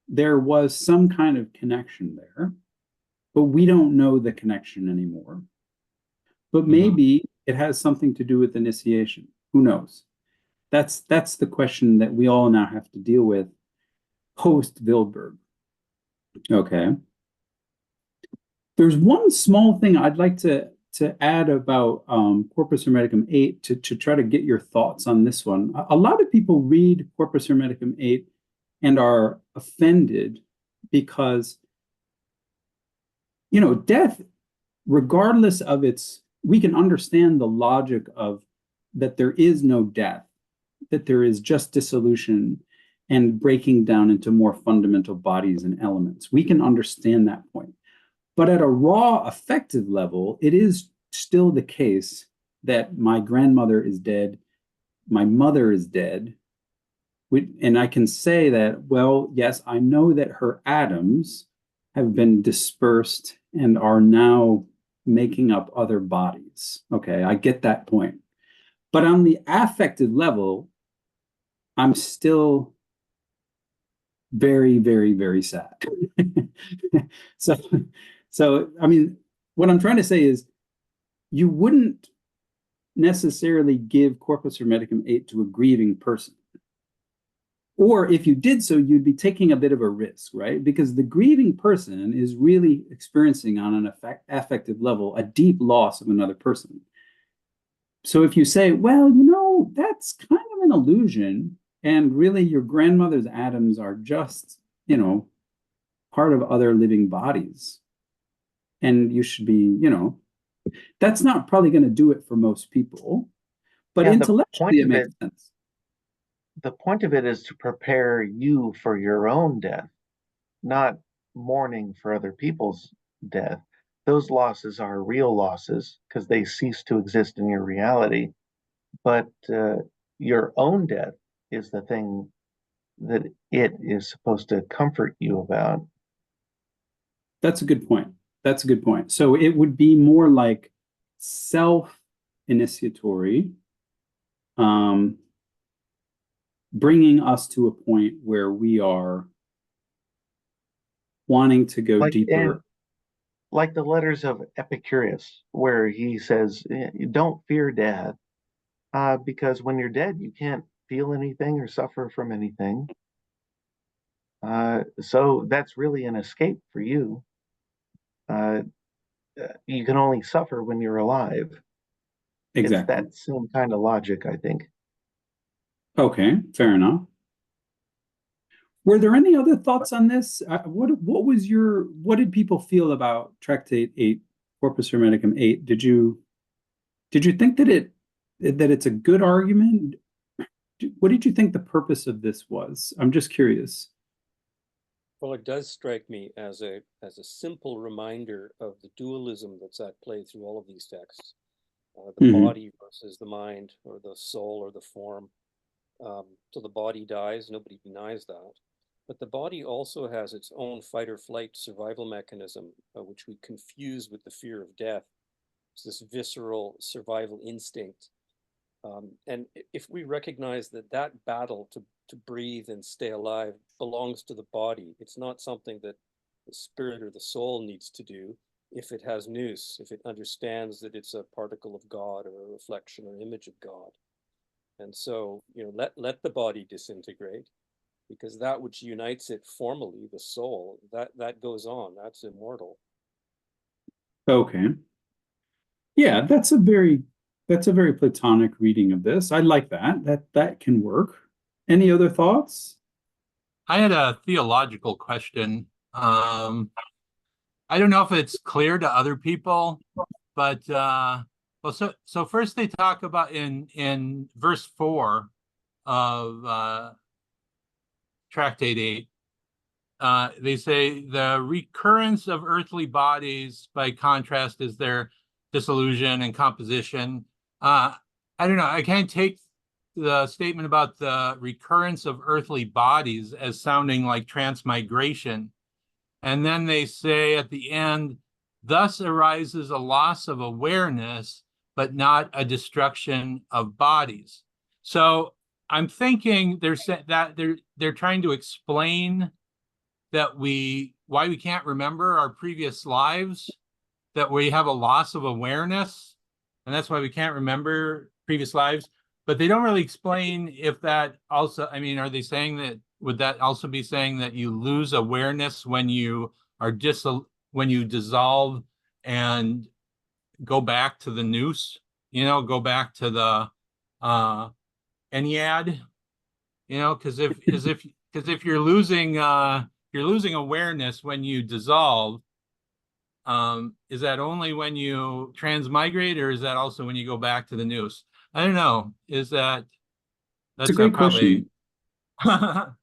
there was some kind of connection there, but we don't know the connection anymore. But maybe it has something to do with initiation. Who knows? That's the question that we all now have to deal with post Wildberg. Okay. There's one small thing I'd like to add about Corpus Hermeticum 8 to try to get your thoughts on this one. A lot of people read Corpus Hermeticum 8 and are offended because, you know, death, regardless of its, we can understand the logic of that there is no death, that there is just dissolution and breaking down into more fundamental bodies and elements. We can understand that point. But at a raw affective level, it is still the case that my grandmother is dead, my mother is dead. And I can say that, well, yes, I know that her atoms have been dispersed and are now making up other bodies. Okay, I get that point. But on the affective level, I'm still very, very, very sad. So, I mean, what I'm trying to say is you wouldn't necessarily give Corpus Hermeticum 8 to a grieving person. Or if you did so, you'd be taking a bit of a risk, right? Because the grieving person is really experiencing on an affective level a deep loss of another person. So if you say, well, you know, that's kind of an illusion, and really your grandmother's atoms are just, you know, part of other living bodies, and you should be, you know, that's not probably going to do it for most people, but Yeah, intellectually it makes sense. The point of it is to prepare you for your own death, not mourning for other people's death. Those losses are real losses because they cease to exist in your reality. But your own death is the thing that it is supposed to comfort you about. That's a good point. That's a good point. So it would be more like self-initiatory, bringing us to a point where we are wanting to go deeper. Like the letters of Epicurus, where he says, don't fear death, because when you're dead, you can't feel anything or suffer from anything. So that's really an escape for you. You can only suffer when you're alive. Exactly. It's that same kind of logic, I think. Okay, fair enough. Were there any other thoughts on this? What did people feel about Tractate 8, Corpus Hermeticum 8? Did you think that it's a good argument? What did you think the purpose of this was? I'm just curious. Well, it does strike me as a simple reminder of the dualism that's at play through all of these texts. The body versus the mind, or the soul or the form. So the body dies, nobody denies that. But the body also has its own fight or flight survival mechanism, which we confuse with the fear of death. It's this visceral survival instinct. And if we recognize that battle to breathe and stay alive belongs to the body, it's not something that the spirit or the soul needs to do. If it has nous, if it understands that it's a particle of God or a reflection or image of God. And so, you know, let the body disintegrate, because that which unites it formally, the soul, that goes on, that's immortal. Okay. Yeah, that's a very Platonic reading of this. I like that. That can work. Any other thoughts? I had a theological question. I don't know if it's clear to other people, but Well, so first they talk about in verse 4 of Tractate 8. They say the recurrence of earthly bodies, by contrast, is their dissolution and composition. I don't know. I can't take the statement about the recurrence of earthly bodies as sounding like transmigration. And then they say at the end, thus arises a loss of awareness, but not a destruction of bodies. So I'm thinking they're trying to explain that why we can't remember our previous lives, that we have a loss of awareness, and that's why we can't remember previous lives. But they don't really explain if that also, I mean, are they saying that, would that also be saying that you lose awareness when you are when you dissolve and go back to the nous, go back to the Ennead, because if you're losing awareness when you dissolve, is that only when you transmigrate, or is that also when you go back to the nous? I don't know. That's a great question.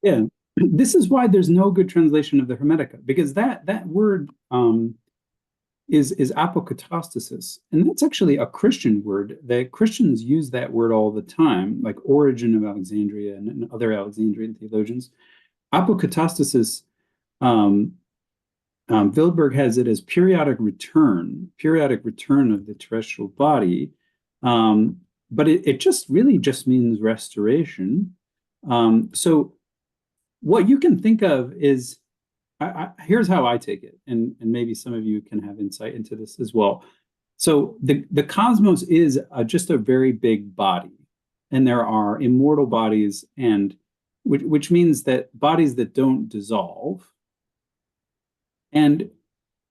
Yeah, this is why there's no good translation of the Hermetica, because that word is apokatastasis, and that's actually a Christian word. That Christians use that word all the time, like Origen of Alexandria and other Alexandrian theologians. Apokatastasis, Wildberg has it as periodic return of the terrestrial body, but it just really just means restoration. So what you can think of is, here's how I take it, and maybe some of you can have insight into this as well. So the cosmos is just a very big body, and there are immortal bodies, and which means that bodies that don't dissolve. And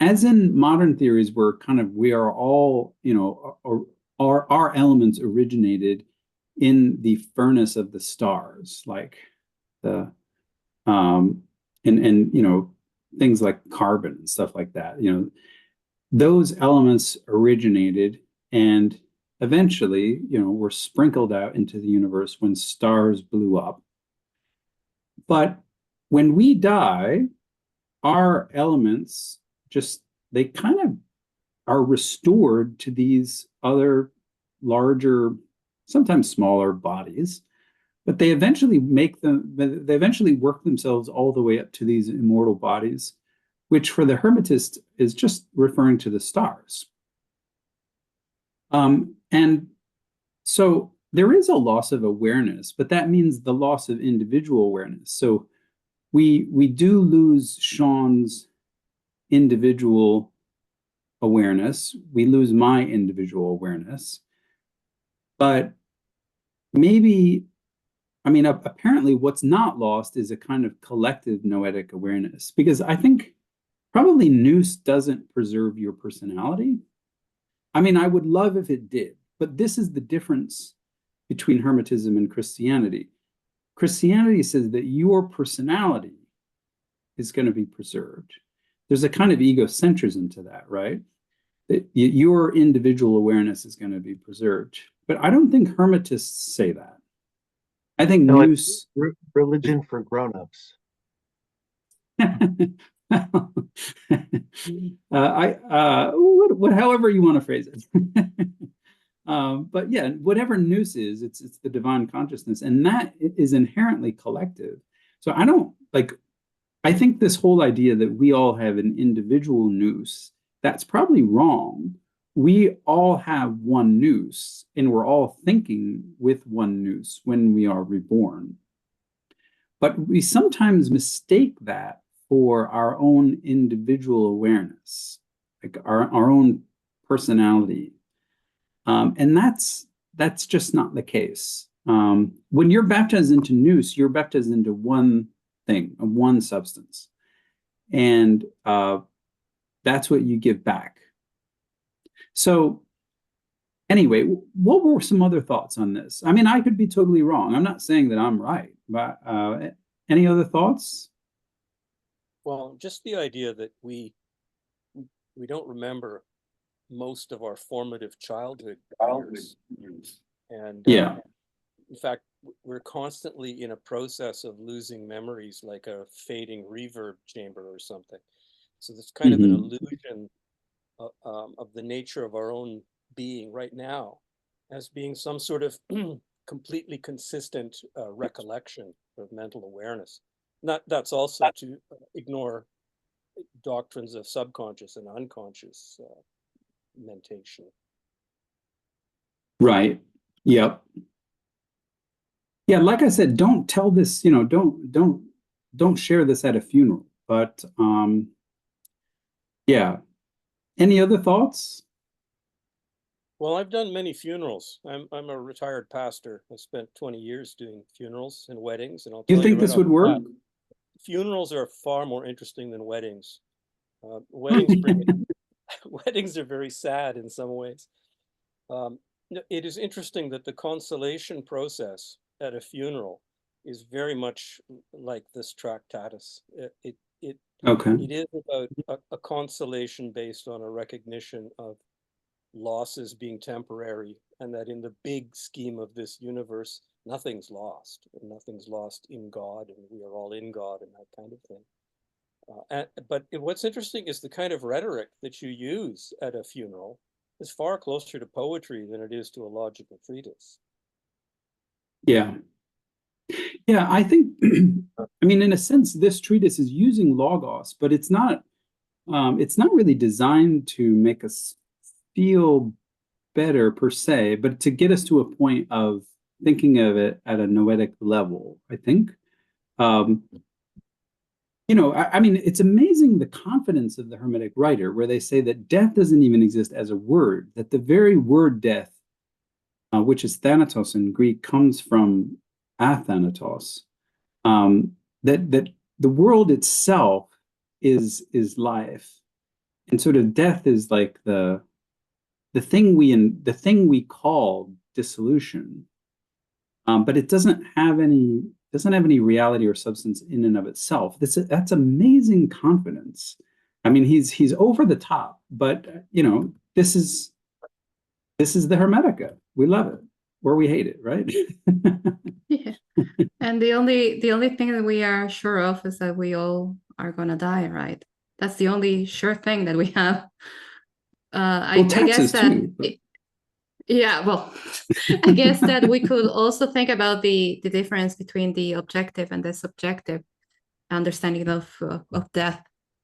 as in modern theories, where we are all, our elements originated in the furnace of the stars, like the things like carbon and stuff like that. Those elements originated and eventually, were sprinkled out into the universe when stars blew up. But when we die, our elements they kind of are restored to these other larger, sometimes smaller bodies, but they eventually work themselves all the way up to these immortal bodies, which for the Hermetist is just referring to the stars. And so there is a loss of awareness, but that means the loss of individual awareness. So we do lose Sean's individual awareness. We lose my individual awareness. But maybe, apparently what's not lost is a kind of collective noetic awareness, because I think probably nous doesn't preserve your personality. I would love if it did, but this is the difference between Hermetism and Christianity. Christianity says that your personality is going to be preserved. There's a kind of egocentrism to that, right? That your individual awareness is going to be preserved. But I don't think Hermetists say that. I think nous... religion for grown-ups. However you want to phrase it. But yeah, whatever nous is, it's the divine consciousness, and that is inherently collective. So I think this whole idea that we all have an individual nous, that's probably wrong. We all have one nous, and we're all thinking with one nous when we are reborn. But we sometimes mistake that for our own individual awareness, like our own personality. And that's just not the case. When you're baptized into nous, you're baptized into one thing, one substance. And that's what you give back. So anyway, what were some other thoughts on this? I could be totally wrong. I'm not saying that I'm right, but any other thoughts? Well, just the idea that we don't remember most of our formative childhood years. And Yeah. in fact, we're constantly in a process of losing memories, like a fading reverb chamber or something. So there's kind of an illusion of the nature of our own being right now as being some sort of completely consistent recollection of mental awareness. That's also to ignore doctrines of subconscious and unconscious mentation. Right. Yep. Yeah, like I said, don't tell this, don't share this at a funeral. But yeah. Any other thoughts? Well, I've done many funerals. I'm a retired pastor. I spent 20 years doing funerals and weddings, and I'll Do tell you think right this off would the work? bat, funerals are far more interesting than weddings. Weddings bring weddings are very sad in some ways. It is interesting that the consolation process at a funeral is very much like this Tractatus. Okay. It is about a consolation based on a recognition of losses being temporary, and that in the big scheme of this universe, nothing's lost, and nothing's lost in God, and we are all in God, and that kind of thing. But what's interesting is the kind of rhetoric that you use at a funeral is far closer to poetry than it is to a logical treatise. Yeah. Yeah, I think, I mean, in a sense, this treatise is using logos, but it's not really designed to make us feel better per se, but to get us to a point of thinking of it at a noetic level, I think. I mean, it's amazing the confidence of the Hermetic writer, where they say that death doesn't even exist as a word, that the very word death, which is thanatos in Greek, comes from athanatos. That the world itself is life, and sort of death is like the thing we call dissolution, but it doesn't have any reality or substance in and of itself. That's amazing confidence. I mean, he's over the top, but this is the Hermetica. We love it or we hate it, right? Yeah. And the only thing that we are sure of is that we all are gonna die, right? That's the only sure thing that we have. I guess that too. yeah, well, I guess that we could also think about the difference between the objective and the subjective understanding of death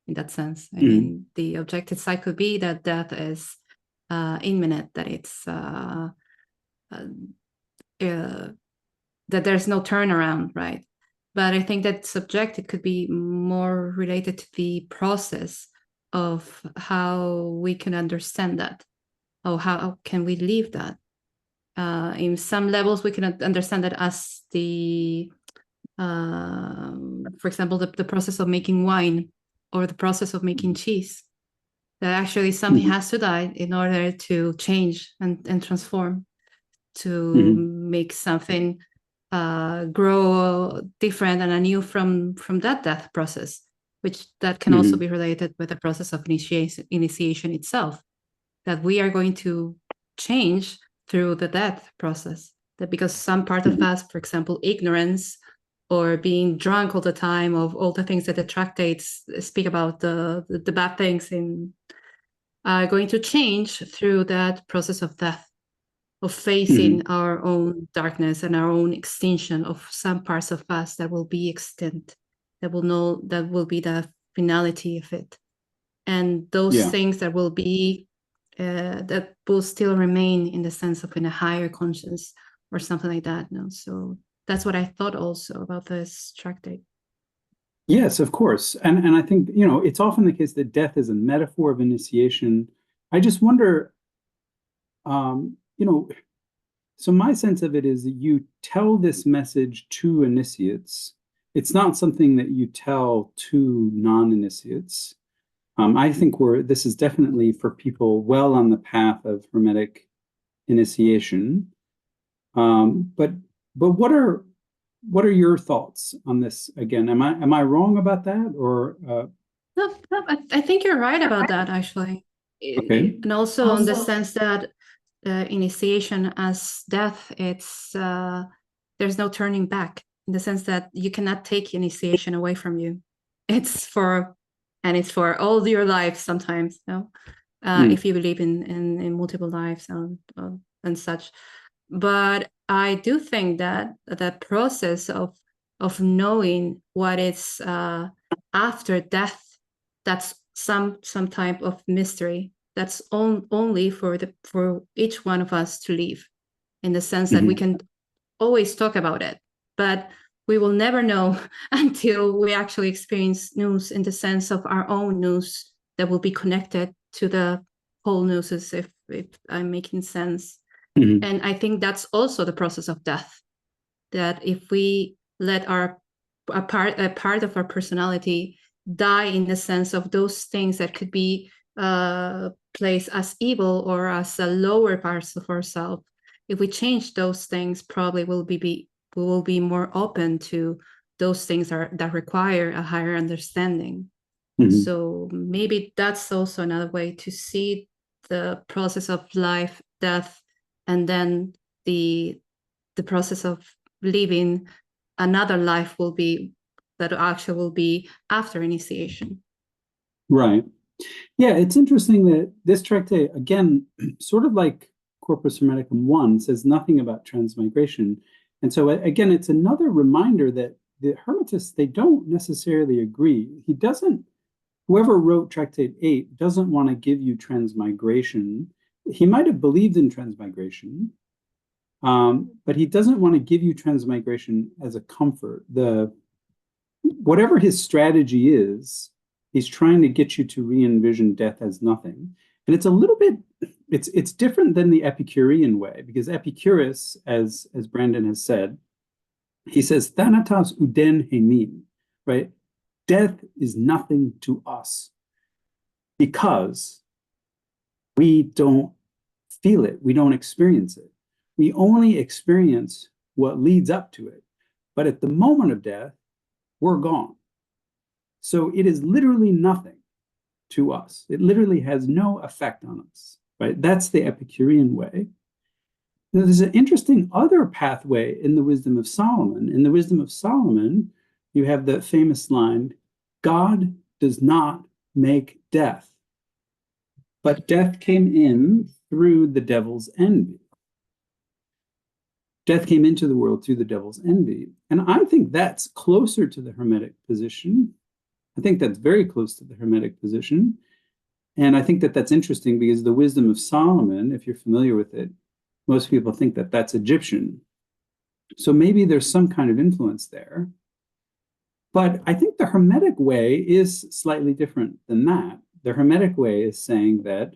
in that sense. I mean, the objective side could be that death is imminent, that it's that there's no turnaround, right? But I think that subjective could be more related to the process of how we can understand that. Oh, how can we live that? In some levels, we can understand that as the, for example, the process of making wine or the process of making cheese. That actually something has to die in order to change and transform, to make something grow different and anew from that death process, which that can also be related with the process of initiation itself, that we are going to change through the death process. That because some part of us, for example, ignorance or being drunk all the time of all the things that the tractates speak about, the bad things, are going to change through that process of death, of facing our own darkness and our own extinction of some parts of us that will be extinct, that will be the finality of it. And those things that will be, that will still remain in the sense of in a higher conscience or something like that. No? So that's what I thought also about this tractate. Yes, of course. And I think, it's often the case that death is a metaphor of initiation. I just wonder, so my sense of it is that you tell this message to initiates. It's not something that you tell to non-initiates. I think this is definitely for people well on the path of Hermetic initiation. But what are your thoughts on this? Again, am I wrong about that, or? No, I think you're right about that, actually. Okay. And also in the sense that initiation as death, it's there's no turning back, in the sense that you cannot take initiation away from you. It's for all your life sometimes, if you believe in multiple lives and such. But I do think that the process of knowing what is after death, that's some type of mystery that's only for each one of us to live, in the sense that we can always talk about it, but we will never know until we actually experience nous, in the sense of our own nous that will be connected to the whole nouses, if I'm making sense. And I think that's also the process of death, that if we let a part of our personality die, in the sense of those things that could be placed as evil or as a lower parts of ourselves, if we change those things, probably we will be more open to those things that require a higher understanding. So maybe that's also another way to see the process of life, death, and then the process of living another life will be after initiation. Right. Yeah, it's interesting that this tractate, again, sort of like Corpus Hermeticum 1, says nothing about transmigration. And so, again, it's another reminder that the Hermetists, they don't necessarily agree. Whoever wrote Tractate 8 doesn't want to give you transmigration. He might have believed in transmigration, but he doesn't want to give you transmigration as a comfort. Whatever his strategy is, he's trying to get you to re-envision death as nothing. And it's a little bit, it's different than the Epicurean way, because Epicurus, as Brandon has said, he says, Thanatos uden hemin, right? Death is nothing to us because we don't feel it, we don't experience it. We only experience what leads up to it. But at the moment of death, we're gone. So it is literally nothing to us. It literally has no effect on us, right? That's the Epicurean way. Now, there's an interesting other pathway in the Wisdom of Solomon. In the Wisdom of Solomon, you have the famous line, God does not make death, but death came in through the devil's envy. Death came into the world through the devil's envy. And I think that's closer to the Hermetic position. I think that's very close to the Hermetic position. And I think that that's interesting because the Wisdom of Solomon, if you're familiar with it, most people think that that's Egyptian. So maybe there's some kind of influence there. But I think the Hermetic way is slightly different than that. The Hermetic way is saying that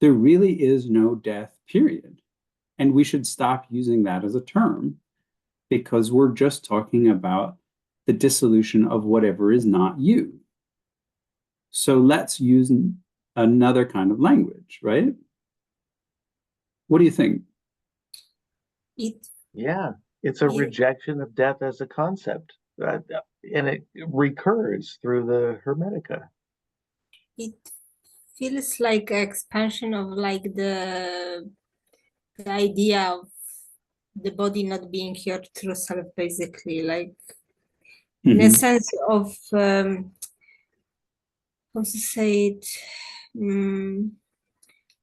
there really is no death, period. And we should stop using that as a term because we're just talking about the dissolution of whatever is not you. So let's use another kind of language, right? What do you think? Yeah, it's a rejection of death as a concept, and it recurs through the Hermetica. It feels like expansion of like the idea of the body not being your true self, basically, like in a sense of how to say it,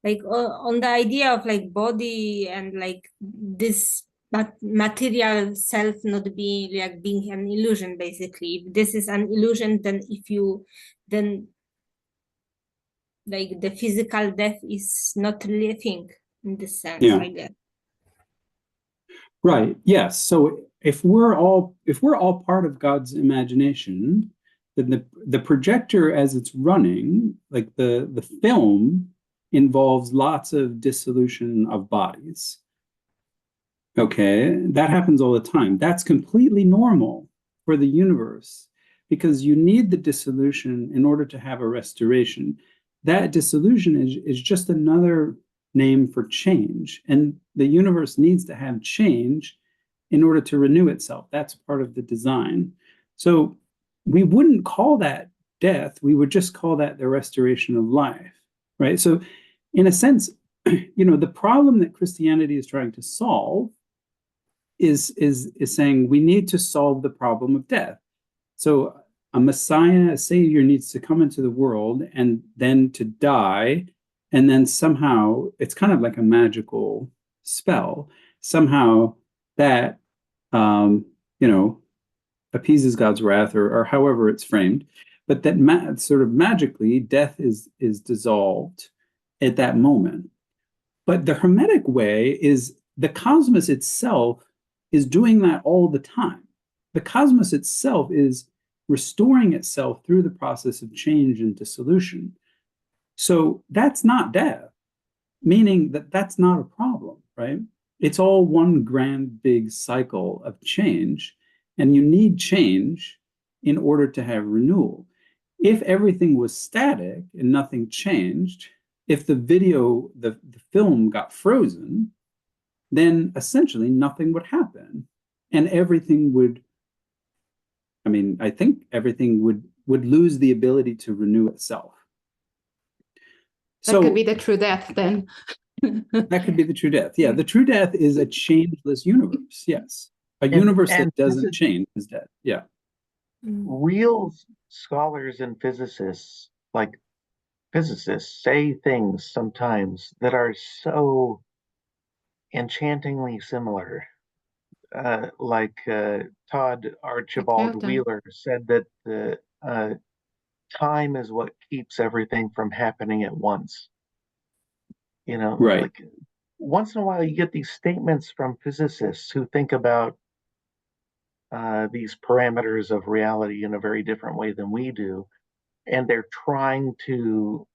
like on the idea of like body and like this material self not being like being an illusion, basically. If this is an illusion, then like the physical death is not living in this sense, I guess. Right. Yes. So if we're all part of God's imagination, then the projector as it's running, like the film, involves lots of dissolution of bodies. Okay, that happens all the time. That's completely normal for the universe because you need the dissolution in order to have a restoration. That dissolution is just another name for change. And the universe needs to have change in order to renew itself. That's part of the design. So we wouldn't call that death. We would just call that the restoration of life. right? So in a sense, the problem that Christianity is trying to solve is saying we need to solve the problem of death. So a Messiah, a Savior, needs to come into the world and then to die, and then somehow it's kind of like a magical spell. Somehow that appeases God's wrath, or however it's framed, but that sort of magically death is dissolved at that moment. But the Hermetic way is the cosmos itself is doing that all the time. The cosmos itself is restoring itself through the process of change and dissolution. So that's not death, meaning that that's not a problem, right? It's all one grand big cycle of change, and you need change in order to have renewal. If everything was static and nothing changed, if the film got frozen, then essentially nothing would happen. And everything would, I think everything would lose the ability to renew itself. That could be the true death then. That could be the true death. Yeah, the true death is a changeless universe. Yes. A universe that doesn't change is dead. Yeah. Real scholars and physicists, like physicists, say things sometimes that are so enchantingly similar. Like Todd Archibald Wheeler said that the time is what keeps everything from happening at once. Right. Like once in a while you get these statements from physicists who think about these parameters of reality in a very different way than we do, and they're trying to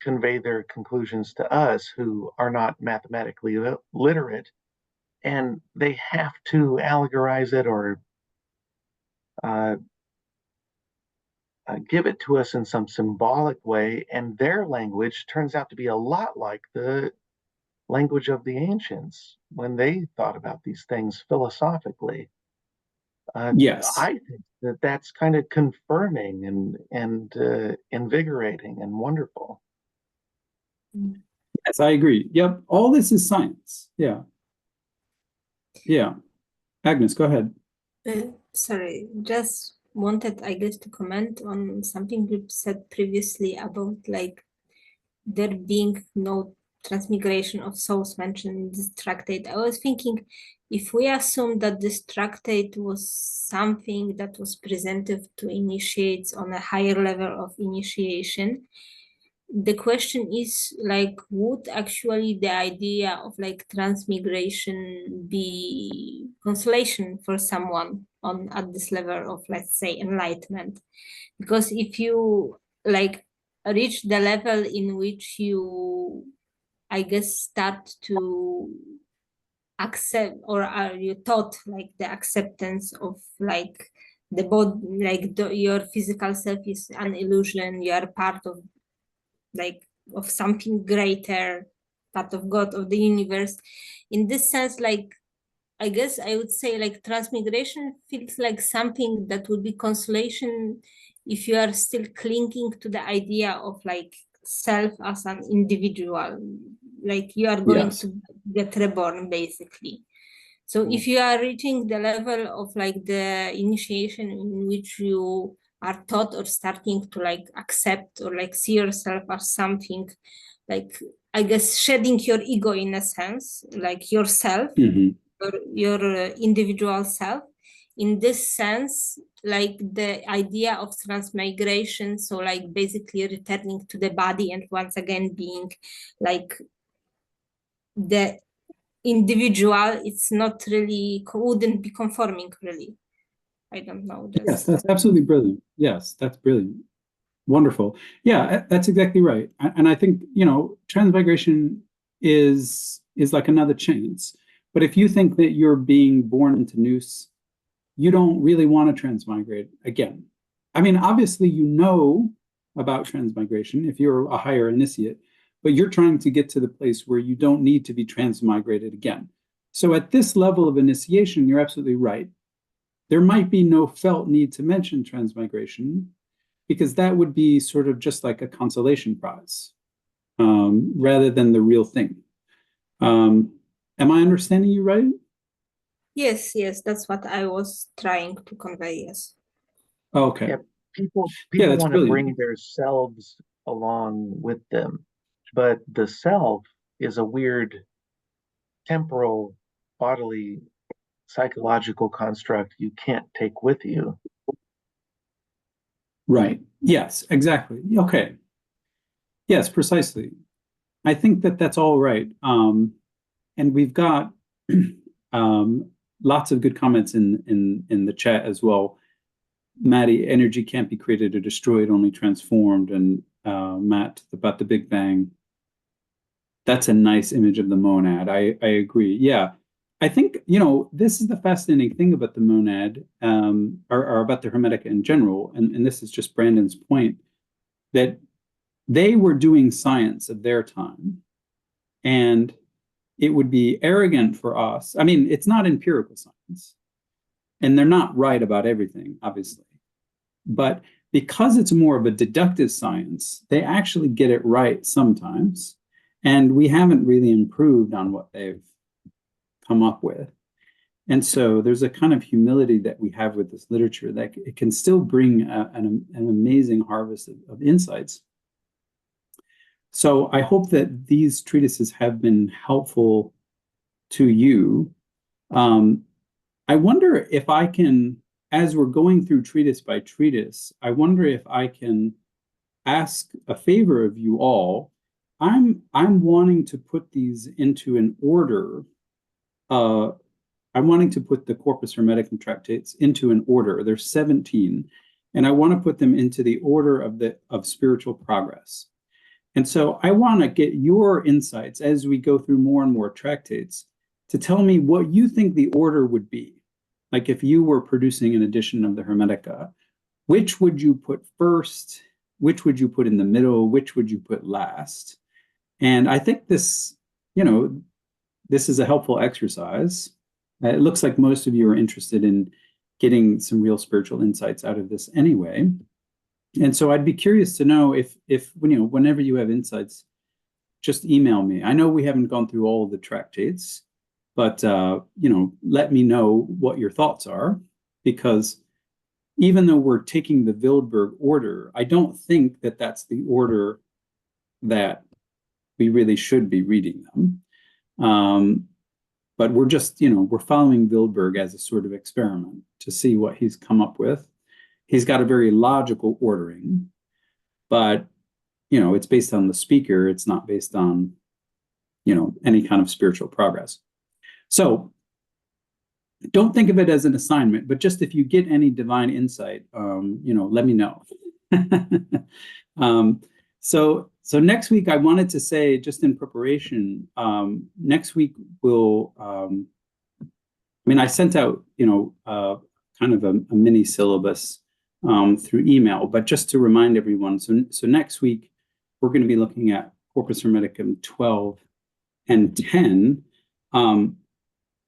convey their conclusions to us who are not mathematically literate, and they have to allegorize it or give it to us in some symbolic way, and their language turns out to be a lot like the language of the ancients when they thought about these things philosophically. Yes. I think that that's kind of confirming and invigorating and wonderful. Yes, I agree. Yep. All this is science. Yeah. Yeah. Agnes, go ahead. Sorry, just wanted, I guess, to comment on something you said previously about like there being no transmigration of souls mentioned in this tractate. I was thinking, if we assume that this tractate was something that was presented to initiates on a higher level of initiation, the question is like, would actually the idea of like transmigration be consolation for someone on at this level of, let's say, enlightenment? Because if you like reach the level in which you, I guess, start to accept, or are you taught like the acceptance of like the body, like your physical self is an illusion, you are part of like of something greater, part of God, of the universe. In this sense, like I guess I would say like transmigration feels like something that would be consolation if you are still clinging to the idea of like self as an individual, like you are going to get reborn basically. So if you are reaching the level of like the initiation in which you are taught or starting to like accept or like see yourself as something, like I guess shedding your ego in a sense, like yourself, your individual self. In this sense, like the idea of transmigration, so like basically returning to the body and once again being like the individual, it's not really, wouldn't be conforming really. I don't know. Yes, that's absolutely brilliant. Yes, that's brilliant. Wonderful. Yeah, that's exactly right. And I think, transmigration is like another chance. But if you think that you're being born into nous, you don't really want to transmigrate again. I mean, obviously, you know about transmigration if you're a higher initiate, but you're trying to get to the place where you don't need to be transmigrated again. So at this level of initiation, you're absolutely right. There might be no felt need to mention transmigration, because that would be sort of just like a consolation prize. rather than the real thing. Am I understanding you right? Yes, yes, that's what I was trying to convey, yes. Okay. Yeah, people Yeah, that's want to brilliant. bring their selves along with them, but the self is a weird temporal, bodily, psychological construct you can't take with you. Right. Yes, exactly. Okay. Yes, precisely. I think that that's all right. And we've got lots of good comments in the chat as well. Maddie, energy can't be created or destroyed, only transformed. And Matt, about the Big Bang. That's a nice image of the monad. I agree. Yeah. I think, this is the fascinating thing about the monad, or about the Hermetica in general, and this is just Brandon's point, that they were doing science of their time. And it would be arrogant for us. I mean, it's not empirical science, and they're not right about everything, obviously. But because it's more of a deductive science, they actually get it right sometimes. And we haven't really improved on what they've come up with. And so there's a kind of humility that we have with this literature that it can still bring an amazing harvest of insights. So I hope that these treatises have been helpful to you. I wonder if I can, as we're going through treatise by treatise, I wonder if I can ask a favor of you all. I'm wanting to put these into an order. I'm wanting to put the Corpus Hermeticum tractates into an order. There's 17, and I want to put them into the order of spiritual progress. And so I want to get your insights as we go through more and more tractates to tell me what you think the order would be. Like if you were producing an edition of the Hermetica, which would you put first? Which would you put in the middle? Which would you put last? And I think this is a helpful exercise. It looks like most of you are interested in getting some real spiritual insights out of this anyway. And so I'd be curious to know if whenever you have insights, just email me. I know we haven't gone through all of the tractates, but let me know what your thoughts are, because even though we're taking the Wildberg order, I don't think that that's the order that we really should be reading them. But we're just, we're following Wildberg as a sort of experiment to see what he's come up with. He's got a very logical ordering, but, it's based on the speaker. It's not based on, any kind of spiritual progress. So don't think of it as an assignment, but just if you get any divine insight, let me know. So next week, I wanted to say, just in preparation, next week we'll, I sent out, kind of a mini syllabus through email, but just to remind everyone, so next week, we're going to be looking at Corpus Hermeticum 12 and 10.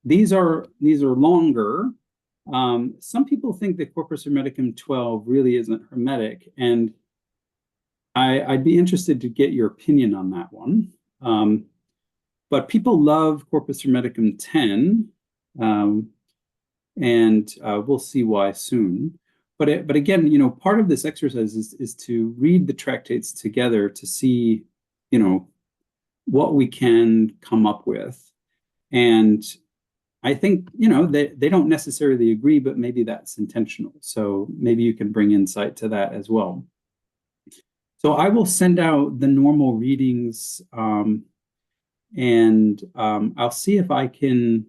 These are longer. Some people think that Corpus Hermeticum 12 really isn't Hermetic, and I'd be interested to get your opinion on that one. But people love Corpus Hermeticum 10, and we'll see why soon. But again, part of this exercise is to read the tractates together to see, what we can come up with. And I think, they don't necessarily agree, but maybe that's intentional. So maybe you can bring insight to that as well. So I will send out the normal readings, and I'll see if I can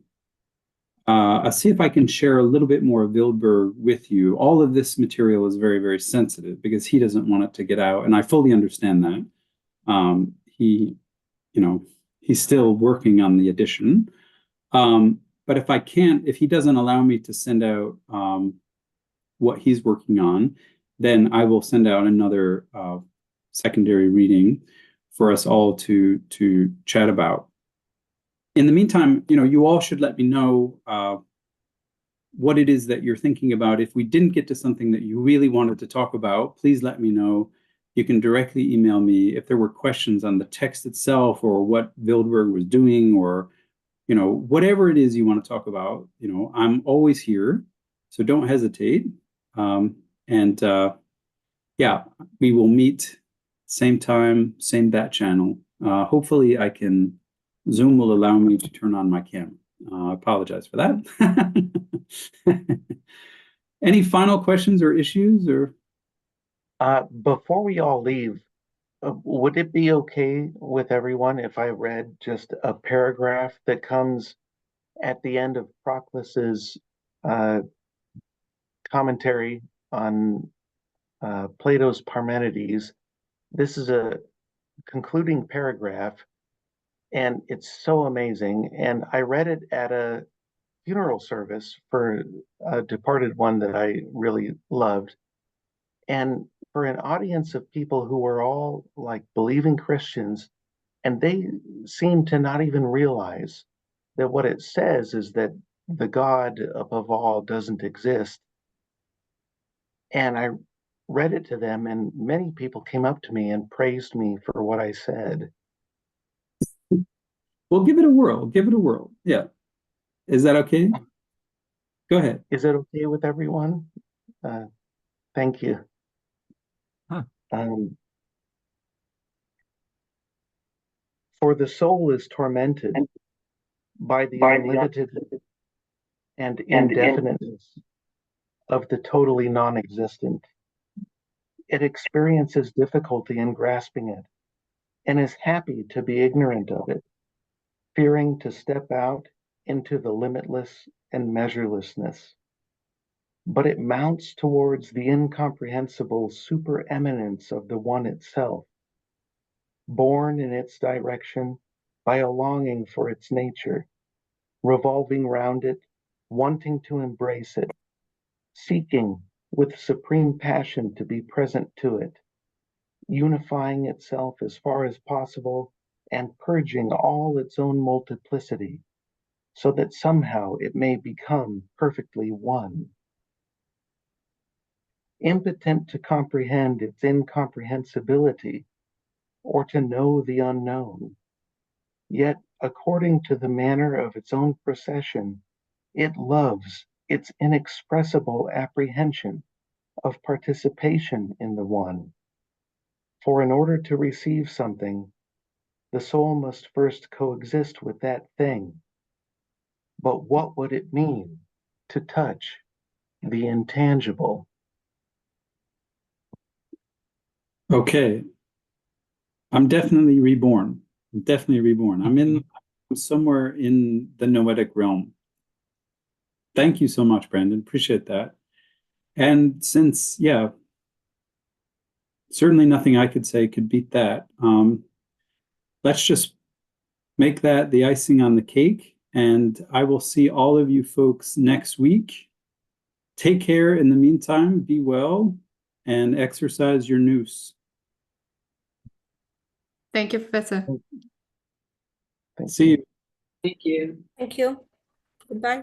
share a little bit more of Wildberg with you. All of this material is very, very sensitive because he doesn't want it to get out, and I fully understand that. He's still working on the edition. But if he doesn't allow me to send out what he's working on, then I will send out another secondary reading for us all to chat about. In the meantime, you all should let me know what it is that you're thinking about. If we didn't get to something that you really wanted to talk about, please let me know. you can directly email me if there were questions on the text itself or what Wildberg was doing, or, you know, whatever it is you want to talk about. You know, I'm always here, so don't hesitate. Yeah, we will meet same time, same bat channel. Hopefully Zoom will allow me to turn on my camera. I apologize for that. Any final questions or issues or? Before we all leave, would it be okay with everyone if I read just a paragraph that comes at the end of Proclus's commentary on Plato's Parmenides? This is a concluding paragraph, and it's so amazing. And I read it at a funeral service for a departed one that I really loved. And for an audience of people who were all like believing Christians, and they seem to not even realize that what it says is that the God above all doesn't exist. And I read it to them, and many people came up to me and praised me for what I said. Well, give it a whirl. Give it a whirl. Yeah. Is that okay? Go ahead. Is it okay with everyone? Thank you. Huh. For the soul is tormented by the unlimited and indefiniteness of the totally non-existent. It experiences difficulty in grasping it and is happy to be ignorant of it, fearing to step out into the limitless and measurelessness. But it mounts towards the incomprehensible supereminence of the one itself, borne in its direction by a longing for its nature, revolving round it, wanting to embrace it, seeking with supreme passion to be present to it, unifying itself as far as possible and purging all its own multiplicity, so that somehow it may become perfectly one. Impotent to comprehend its incomprehensibility or to know the unknown, yet according to the manner of its own procession, it loves its inexpressible apprehension of participation in the one. For in order to receive something, the soul must first coexist with that thing. But what would it mean to touch the intangible? Okay. I'm definitely reborn. I'm definitely reborn. I'm somewhere in the noetic realm. Thank you so much, Brandon. Appreciate that. And since, yeah, certainly nothing I could say could beat that. Let's just make that the icing on the cake. And I will see all of you folks next week. Take care in the meantime, be well, and exercise your nous. Thank you, Professor. See you. Thank you. Thank you. Goodbye.